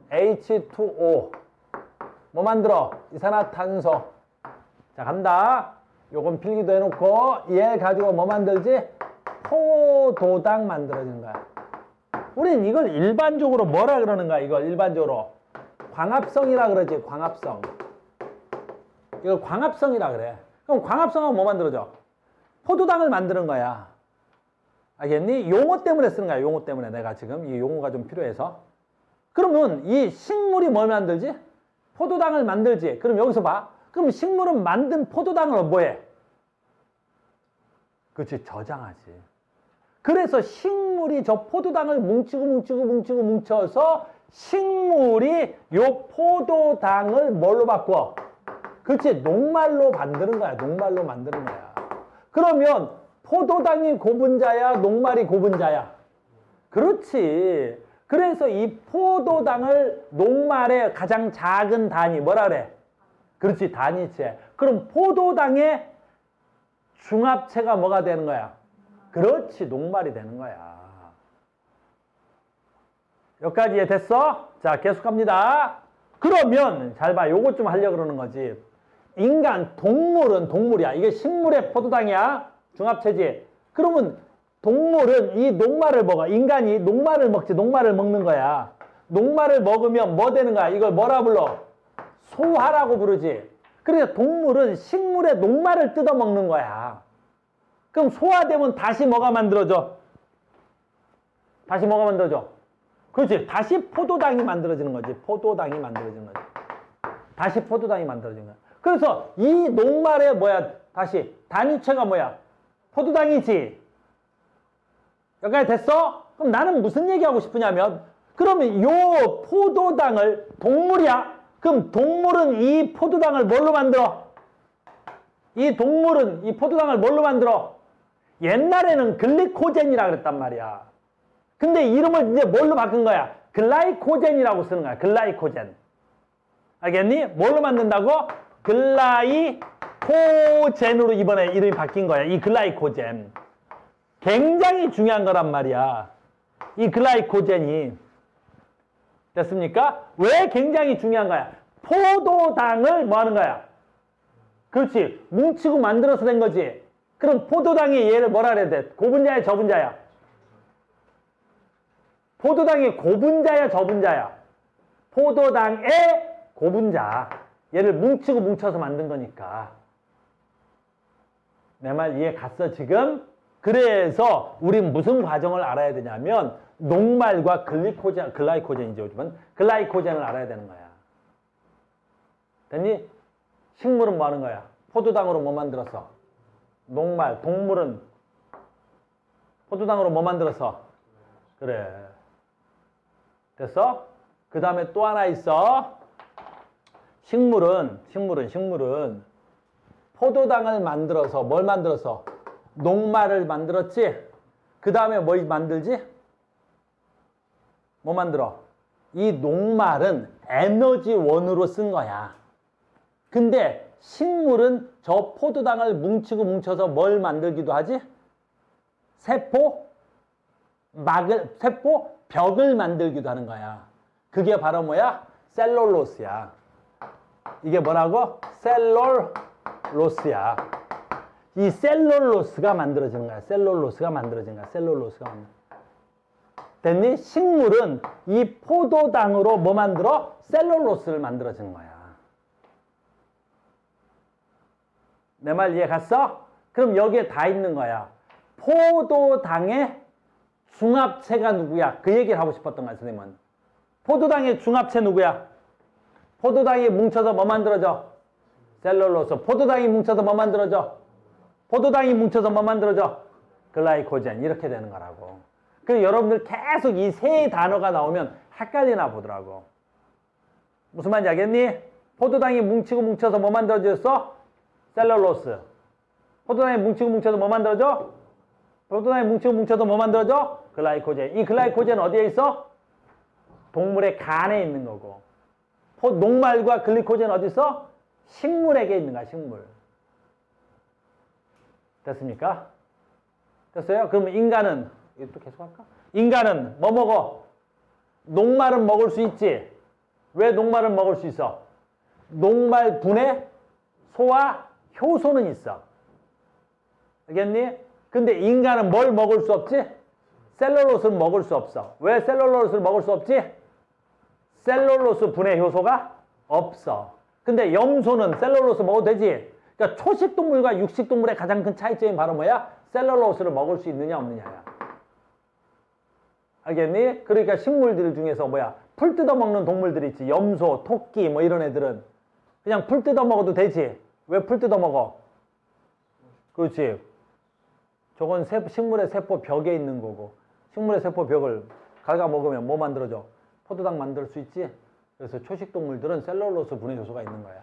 H2O. 뭐 만들어? 이산화탄소. 자, 간다. 요건 필기도 해놓고 얘 가지고 뭐 만들지? 포도당 만들어지는 거야. 우린 이걸 일반적으로 뭐라 그러는 거야? 이걸 일반적으로 광합성이라 그러지. 광합성. 이걸 광합성이라 그래. 그럼 광합성은 뭐 만들어져? 포도당을 만드는 거야. 알겠니? 용어 때문에 쓰는 거야. 용어 때문에 내가 지금 이 용어가 좀 필요해서. 그러면 이 식물이 뭘 만들지? 포도당을 만들지. 그럼 여기서 봐. 그럼 식물은 만든 포도당을 뭐해? 그렇지. 저장하지. 그래서 식물이 저 포도당을 뭉쳐서 식물이 요 포도당을 뭘로 바꿔? 그렇지. 녹말로 만드는 거야. 녹말로 만드는 거야. 그러면 포도당이 고분자야? 녹말이 고분자야? 그렇지. 그래서 이 포도당을 녹말의 가장 작은 단위 뭐라 그래? 그렇지. 단위체. 그럼 포도당의 중합체가 뭐가 되는 거야? 그렇지. 녹말이 되는 거야. 여기까지 이해됐어? 자, 계속 갑니다. 그러면 잘 봐. 요것 좀 하려고 그러는 거지. 인간, 동물은 동물이야. 이게 식물의 포도당이야. 중합체지. 그러면 동물은 이 녹말을 먹어. 인간이 녹말을 먹지. 녹말을 먹는 거야. 녹말을 먹으면 뭐 되는 거야? 이걸 뭐라 불러? 소화라고 부르지. 그러니까 동물은 식물의 녹말을 뜯어먹는 거야. 그럼 소화되면 다시 뭐가 만들어져? 다시 뭐가 만들어져? 그렇지. 다시 포도당이 만들어지는 거지. 포도당이 만들어지는 거지. 다시 포도당이 만들어지는 거야. 그래서 이 녹말의 뭐야? 다시 단위체가 뭐야? 포도당이지. 여기까지 됐어? 그럼 나는 무슨 얘기하고 싶으냐면, 그러면 요 포도당을 동물이야? 그럼 동물은 이 포도당을 뭘로 만들어? 이 동물은 이 포도당을 뭘로 만들어? 옛날에는 글리코젠이라 그랬단 말이야. 근데 이름을 이제 뭘로 바꾼 거야? 글라이코젠이라고 쓰는 거야. 글라이코젠. 알겠니? 뭘로 만든다고? 글라이코젠으로 이번에 이름이 바뀐 거야. 이 글라이코젠. 굉장히 중요한 거란 말이야. 이 글라이코젠이. 됐습니까? 왜 굉장히 중요한 거야? 포도당을 뭐 하는 거야? 그렇지. 뭉치고 만들어서 된 거지. 그럼 포도당의 얘를 뭐라 그래야 돼? 고분자야, 저분자야? 포도당의 고분자야, 저분자야? 포도당의 고분자. 얘를 뭉치고 뭉쳐서 만든 거니까. 내 말 이해 갔어, 지금? 그래서 우린 무슨 과정을 알아야 되냐면 녹말과 글라이코젠이죠. 요즘은 글라이코젠을 알아야 되는 거야. 됐니? 식물은 뭐 하는 거야? 포도당으로 뭐 만들었어? 녹말. 동물은 포도당으로 뭐 만들었어? 그래. 됐어? 그 다음에 또 하나 있어. 식물은 포도당을 만들어서 뭘 만들었어? 녹말을 만들었지? 그 다음에 뭐 만들지? 뭐 만들어? 이 녹말은 에너지원으로 쓴 거야. 근데 식물은 저 포도당을 뭉치고 뭉쳐서 뭘 만들기도 하지? 세포 벽을 만들기도 하는 거야. 그게 바로 뭐야? 셀룰로스야. 이게 뭐라고? 셀룰로스야. 이 셀룰로스가 만들어지는 거야. 셀룰로스가 만들어지는 거야. 셀룰로스가 만들어지는 거야. 됐니? 식물은 이 포도당으로 뭐 만들어? 셀룰로스를 만들어지는 거야. 내 말 이해 갔어? 그럼 여기에 다 있는 거야. 포도당의 중합체가 누구야? 그 얘기를 하고 싶었던 거야, 선생님은. 포도당의 중합체 누구야? 포도당이 뭉쳐서 뭐 만들어져? 셀룰로스. 포도당이 뭉쳐서 뭐 만들어져? 포도당이 뭉쳐서 뭐 만들어져? 글라이코젠. 이렇게 되는 거라고. 그래서 여러분들 계속 이 세 단어가 나오면 헷갈리나 보더라고. 무슨 말인지 알겠니? 포도당이 뭉치고 뭉쳐서 뭐 만들어졌어? 셀룰로스. 포도당이 뭉치고 뭉쳐서 뭐 만들어져? 포도당이 뭉치고 뭉쳐서 뭐 만들어져? 글라이코젠. 이 글라이코젠 어디에 있어? 동물의 간에 있는 거고. 녹말과 글리코젠 어디 있어? 식물에게 있는 거야, 식물. 됐습니까? 됐어요? 그러면 인간은, 이거 또 계속 할까? 인간은 뭐 먹어? 녹말은 먹을 수 있지. 왜 녹말은 먹을 수 있어? 녹말 분해, 소화, 효소는 있어. 알겠니? 근데 인간은 뭘 먹을 수 없지? 셀룰로스를 먹을 수 없어. 왜 셀룰로스를 먹을 수 없지? 셀룰로스 분해 효소가 없어. 근데 염소는 셀룰로스 먹어도 되지. 그러니까 초식동물과 육식동물의 가장 큰 차이점이 바로 뭐야? 셀룰로스를 먹을 수 있느냐 없느냐야. 알겠니? 그러니까 식물들 중에서 뭐야? 풀 뜯어 먹는 동물들 있지. 염소, 토끼 뭐 이런 애들은 그냥 풀 뜯어 먹어도 되지. 왜 풀 뜯어 먹어? 그렇지. 저건 식물의 세포 벽에 있는 거고, 식물의 세포 벽을 갉아 먹으면 뭐 만들어져? 포도당 만들 수 있지. 그래서 초식동물들은 셀룰로스 분해 효소가 있는 거야.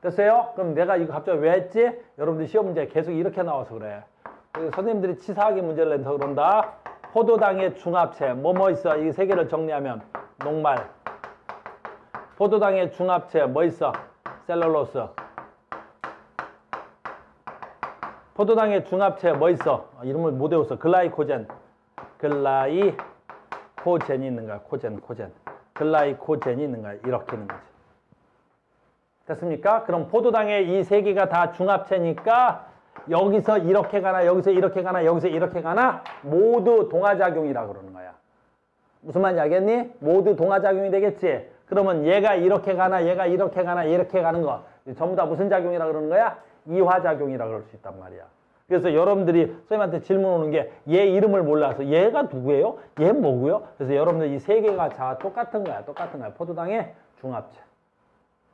됐어요? 그럼 내가 이거 갑자기 왜 했지? 여러분들 시험 문제 계속 이렇게 나와서 그래. 선생님들이 치사하게 문제를 내서 그런다. 포도당의 중합체 뭐 있어? 이 세 개를 정리하면 녹말. 포도당의 중합체 뭐 있어? 셀룰로스. 포도당의 중합체 뭐 있어? 이름을 못 외웠어. 글라이코젠. 글라이코젠이 있는 거야. 코젠. 글라이코젠이 있는 거야. 이렇게 있는 거지. 됐습니까? 그럼 포도당의 이 세 개가 다 중합체니까 여기서 이렇게 가나 여기서 이렇게 가나 여기서 이렇게 가나 모두 동화작용이라 그러는 거야. 무슨 말인지 알겠니? 모두 동화작용이 되겠지? 그러면 얘가 이렇게 가나 얘가 이렇게 가나 이렇게 가는 거 전부 다 무슨 작용이라 그러는 거야? 이화작용이라 그럴 수 있단 말이야. 그래서 여러분들이 선생님한테 질문 오는 게 얘 이름을 몰라서 얘가 누구예요? 얘 뭐고요? 그래서 여러분들 이 세 개가 다 똑같은 거야. 똑같은 거야. 포도당의 중합체.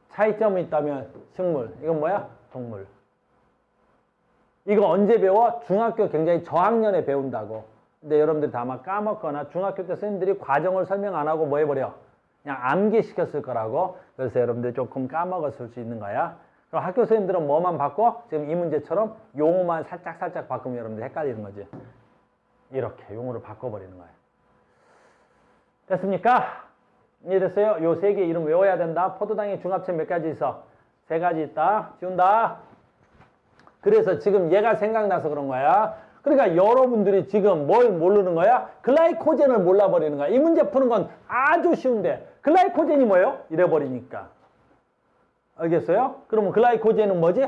차이점이 있다면 식물. 이건 뭐야? 동물. 이거 언제 배워? 중학교 굉장히 저학년에 배운다고. 근데 여러분들이 다 아마 까먹거나 중학교 때 선생님들이 과정을 설명 안 하고 뭐 해버려? 그냥 암기시켰을 거라고. 그래서 여러분들 조금 까먹었을 수 있는 거야. 그럼 학교 선생님들은 뭐만 바꿔? 지금 이 문제처럼 용어만 살짝 바꾸면 여러분들 헷갈리는 거지. 이렇게 용어를 바꿔버리는 거야. 됐습니까? 이해됐어요? 요 세 개 이름 외워야 된다. 포도당의 중합체 몇 가지 있어? 세 가지 있다. 지운다. 그래서 지금 얘가 생각나서 그런 거야. 그러니까 여러분들이 지금 뭘 모르는 거야? 글라이코젠을 몰라버리는 거야. 이 문제 푸는 건 아주 쉬운데 글라이코젠이 뭐예요? 이래버리니까. 알겠어요? 그러면 글라이코젠은 뭐지?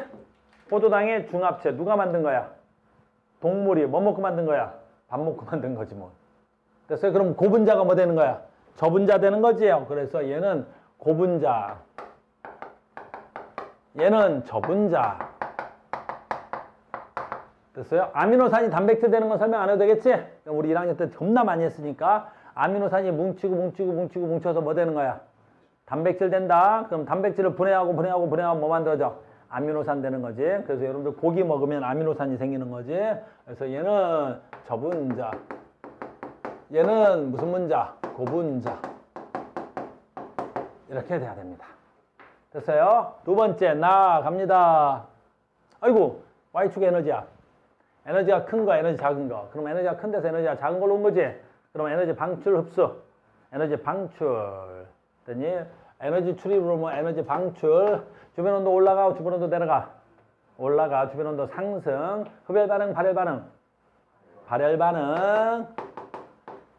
포도당의 중합체. 누가 만든 거야? 동물이 뭐 먹고 만든 거야? 밥 먹고 만든 거지 뭐. 됐어요? 그럼 고분자가 뭐 되는 거야? 저분자 되는 거지. 그래서 얘는 고분자. 얘는 저분자. 됐어요? 아미노산이 단백질 되는 건 설명 안 해도 되겠지? 우리 1학년 때 겁나 많이 했으니까 아미노산이 뭉쳐서 뭐 되는 거야? 단백질 된다. 그럼 단백질을 분해하고 뭐 만들어져? 아미노산 되는 거지. 그래서 여러분들 고기 먹으면 아미노산이 생기는 거지. 그래서 얘는 저분자. 얘는 무슨 분자? 고분자. 이렇게 돼야 됩니다. 됐어요? 두 번째 나갑니다. 아이고 Y축 에너지야. 에너지가 큰 거, 에너지 작은 거. 그럼 에너지가 큰 데서 에너지가 작은 걸로 온 거지. 그럼 에너지 방출, 흡수. 에너지 방출. 그랬더니 에너지 출입으로 뭐 에너지 방출. 주변 온도 올라가, 주변 온도 내려가. 올라가, 주변 온도 상승. 흡열 반응, 발열 반응. 발열 반응.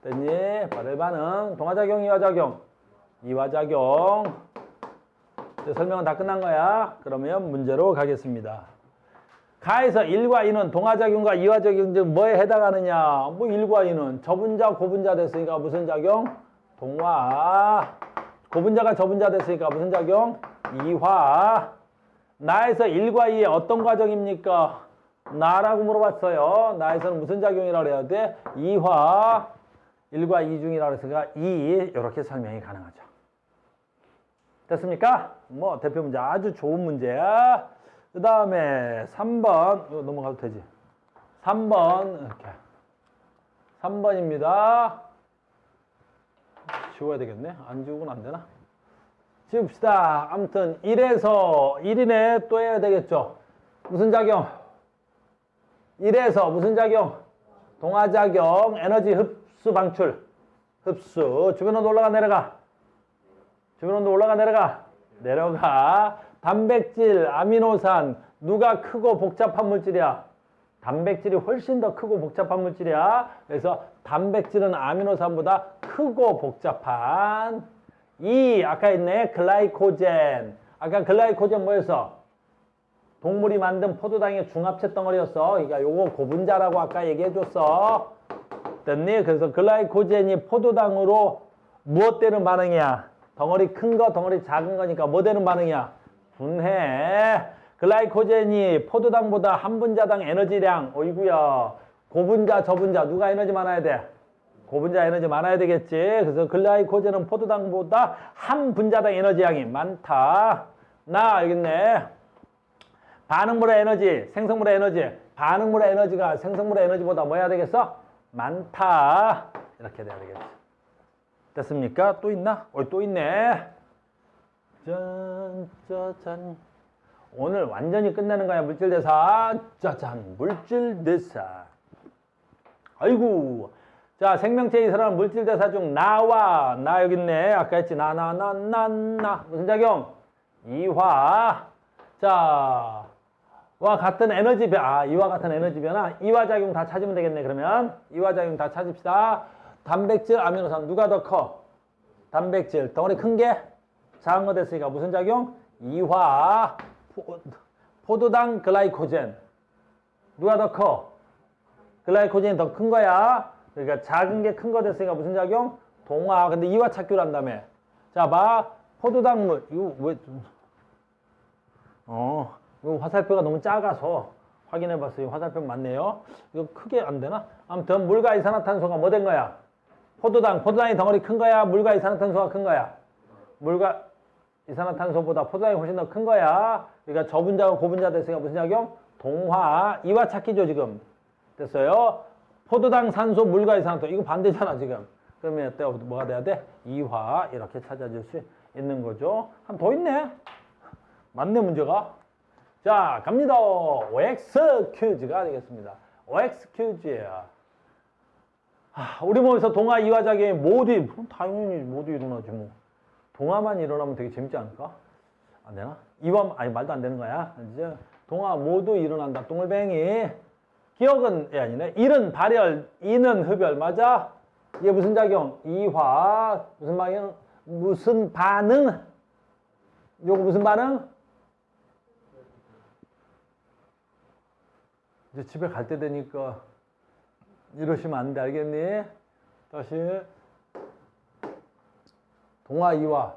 그랬더니 발열 반응. 동화작용, 이화작용. 이화작용. 이제 설명은 다 끝난 거야. 그러면 문제로 가겠습니다. 가에서 1과 2는 동화작용과 이화작용 중 뭐에 해당하느냐? 뭐 1과 2는 저분자, 고분자 됐으니까 무슨 작용? 동화. 고분자가 저분자 됐으니까 무슨 작용? 이화. 나에서 1과 2의 어떤 과정입니까? 나라고 물어봤어요. 나에서는 무슨 작용이라고 해야 돼? 이화. 1과 2 중이라고 했으니까 2. 이렇게 설명이 가능하죠. 됐습니까? 뭐 대표 문제 아주 좋은 문제야. 그 다음에 3번, 이거 넘어가도 되지. 3번, 이렇게. 3번입니다. 지워야 되겠네. 안 지우고는 안 되나? 지웁시다. 아무튼 1에서 1이네 또 해야 되겠죠. 무슨 작용? 1에서 무슨 작용? 동화작용, 에너지 흡수 방출. 흡수. 주변 온도 올라가 내려가. 주변 온도 올라가 내려가. 내려가. 단백질, 아미노산 누가 크고 복잡한 물질이야? 단백질이 훨씬 더 크고 복잡한 물질이야. 그래서 단백질은 아미노산보다 크고 복잡한 아까 있네 글라이코젠. 아까 글라이코젠 뭐였어? 동물이 만든 포도당의 중합체 덩어리였어. 그러니까 요거 고분자라고 아까 얘기해줬어. 됐니? 그래서 글라이코젠이 포도당으로 무엇 되는 반응이야? 덩어리 큰 거, 덩어리 작은 거니까 뭐 되는 반응이야? 분해. 글라이코젠이 포도당보다 한 분자당 에너지량, 어이구야. 고분자, 저분자, 누가 에너지 많아야 돼? 고분자 에너지 많아야 되겠지. 그래서 글라이코젠은 포도당보다 한 분자당 에너지량이 많다. 나, 알겠네. 반응물의 에너지, 생성물의 에너지. 반응물의 에너지가 생성물의 에너지보다 뭐 해야 되겠어? 많다. 이렇게 돼야 되겠지. 됐습니까? 또 있나? 또 있네. 짠, 짜잔. 오늘 완전히 끝내는 거야, 물질대사. 짜잔, 물질대사. 아이고. 자, 생명체에 일어나는 물질대사 중 나와, 나 여기 있네. 아까 했지. 나. 무슨 작용? 이화. 자, 와 같은 에너지 변화. 이와 같은 에너지 변화. 이화작용 다 찾으면 되겠네, 그러면. 이화작용 다 찾읍시다. 단백질, 아미노산. 누가 더 커? 단백질. 덩어리 큰 게? 작은 거 됐으니까 무슨 작용? 이화. 포도당 글라이코젠. 누가 더 커? 글라이코젠이 더 큰 거야. 그러니까 작은 게 큰 거 됐으니까 무슨 작용? 동화. 근데 이화 찾기로 한다며. 자, 봐. 포도당물. 이거 왜, 이거 화살표가 너무 작아서 확인해 봤어요. 화살표 맞네요. 이거 크게 안 되나? 아무튼 물과 이산화탄소가 뭐 된 거야? 포도당이 덩어리 큰 거야? 물과 이산화탄소가 큰 거야? 물과 이산화탄소보다 포도당이 훨씬 더 큰 거야. 그러니까 저분자가 고분자 됐으니까 무슨 작용? 동화. 이와 찾기죠, 지금. 됐어요? 포도당, 산소, 물과 이산화탄소. 이거 반대잖아, 지금. 그러면 또 뭐가 돼야 돼? 이화. 이렇게 찾아줄 수 있는 거죠. 한 더 있네. 맞네, 문제가. 자, 갑니다. OX 퀴즈가 되겠습니다. OX 퀴즈예요. 우리 몸에서 동화, 이화 작용이 모두, 당연히 모두 일어나지 뭐. 동화만 일어나면 되게 재밌지 않을까? 안 되나? 이화, 아니, 말도 안 되는 거야. 이제 동화 모두 일어난다. 똥을뱅이. 기억은, 아니네. 일은 발열, 이는 흡열. 맞아? 이게 무슨 작용? 이화. 무슨 방향? 무슨 반응? 요거 무슨 반응? 이제 집에 갈 때 되니까 이러시면 안 돼. 알겠니? 다시. 동화, 이화.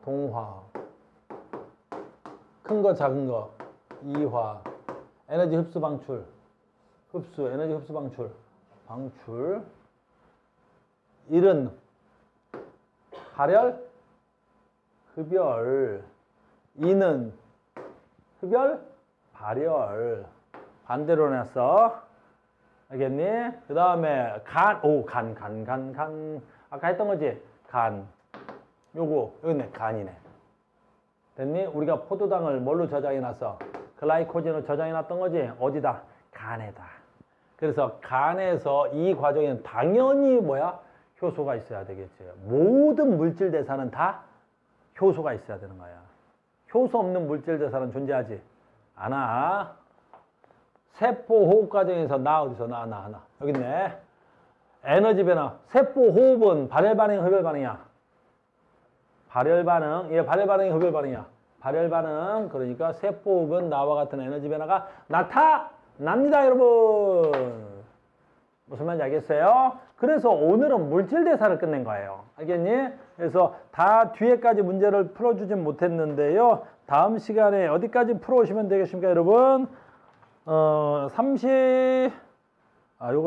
동화. 큰 거, 작은 거. 이화. 에너지 흡수, 방출. 흡수, 에너지 흡수, 방출. 방출. 일은 발열, 흡열. 이는 흡열, 발열. 반대로 냈어. 알겠니? 그 다음에 간. 아까 했던 거지? 간. 여기 있네. 간이네. 됐니? 우리가 포도당을 뭘로 저장해 놨어? 글라이코젠으로 저장해 놨던 거지? 어디다? 간에다. 그래서 간에서 이 과정에는 당연히 뭐야? 효소가 있어야 되겠지. 모든 물질 대사는 다 효소가 있어야 되는 거야. 효소 없는 물질 대사는 존재하지 않아. 세포 호흡 과정에서 어디서 나. 여기 있네. 에너지 변화. 세포 호흡은 발열 반응, 흡열 반응이야. 발열 반응. 발열 반응이 흡열 반응이야. 발열 반응. 그러니까 세포 호흡은 나와 같은 에너지 변화가 나타납니다, 여러분. 무슨 말인지 알겠어요? 그래서 오늘은 물질 대사를 끝낸 거예요. 알겠니? 그래서 다 뒤에까지 문제를 풀어주진 못했는데요. 다음 시간에 어디까지 풀어오시면 되겠습니까, 여러분? 요거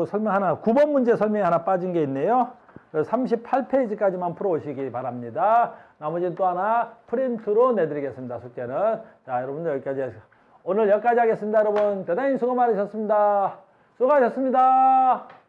설명 하나, 9번 문제 설명이 하나 빠진 게 있네요. 38페이지까지만 풀어오시기 바랍니다. 나머지는 또 하나 프린트로 내드리겠습니다, 숙제는. 자, 여러분들 여기까지, 오늘 여기까지 하겠습니다, 여러분. 대단히 수고 많으셨습니다. 수고하셨습니다.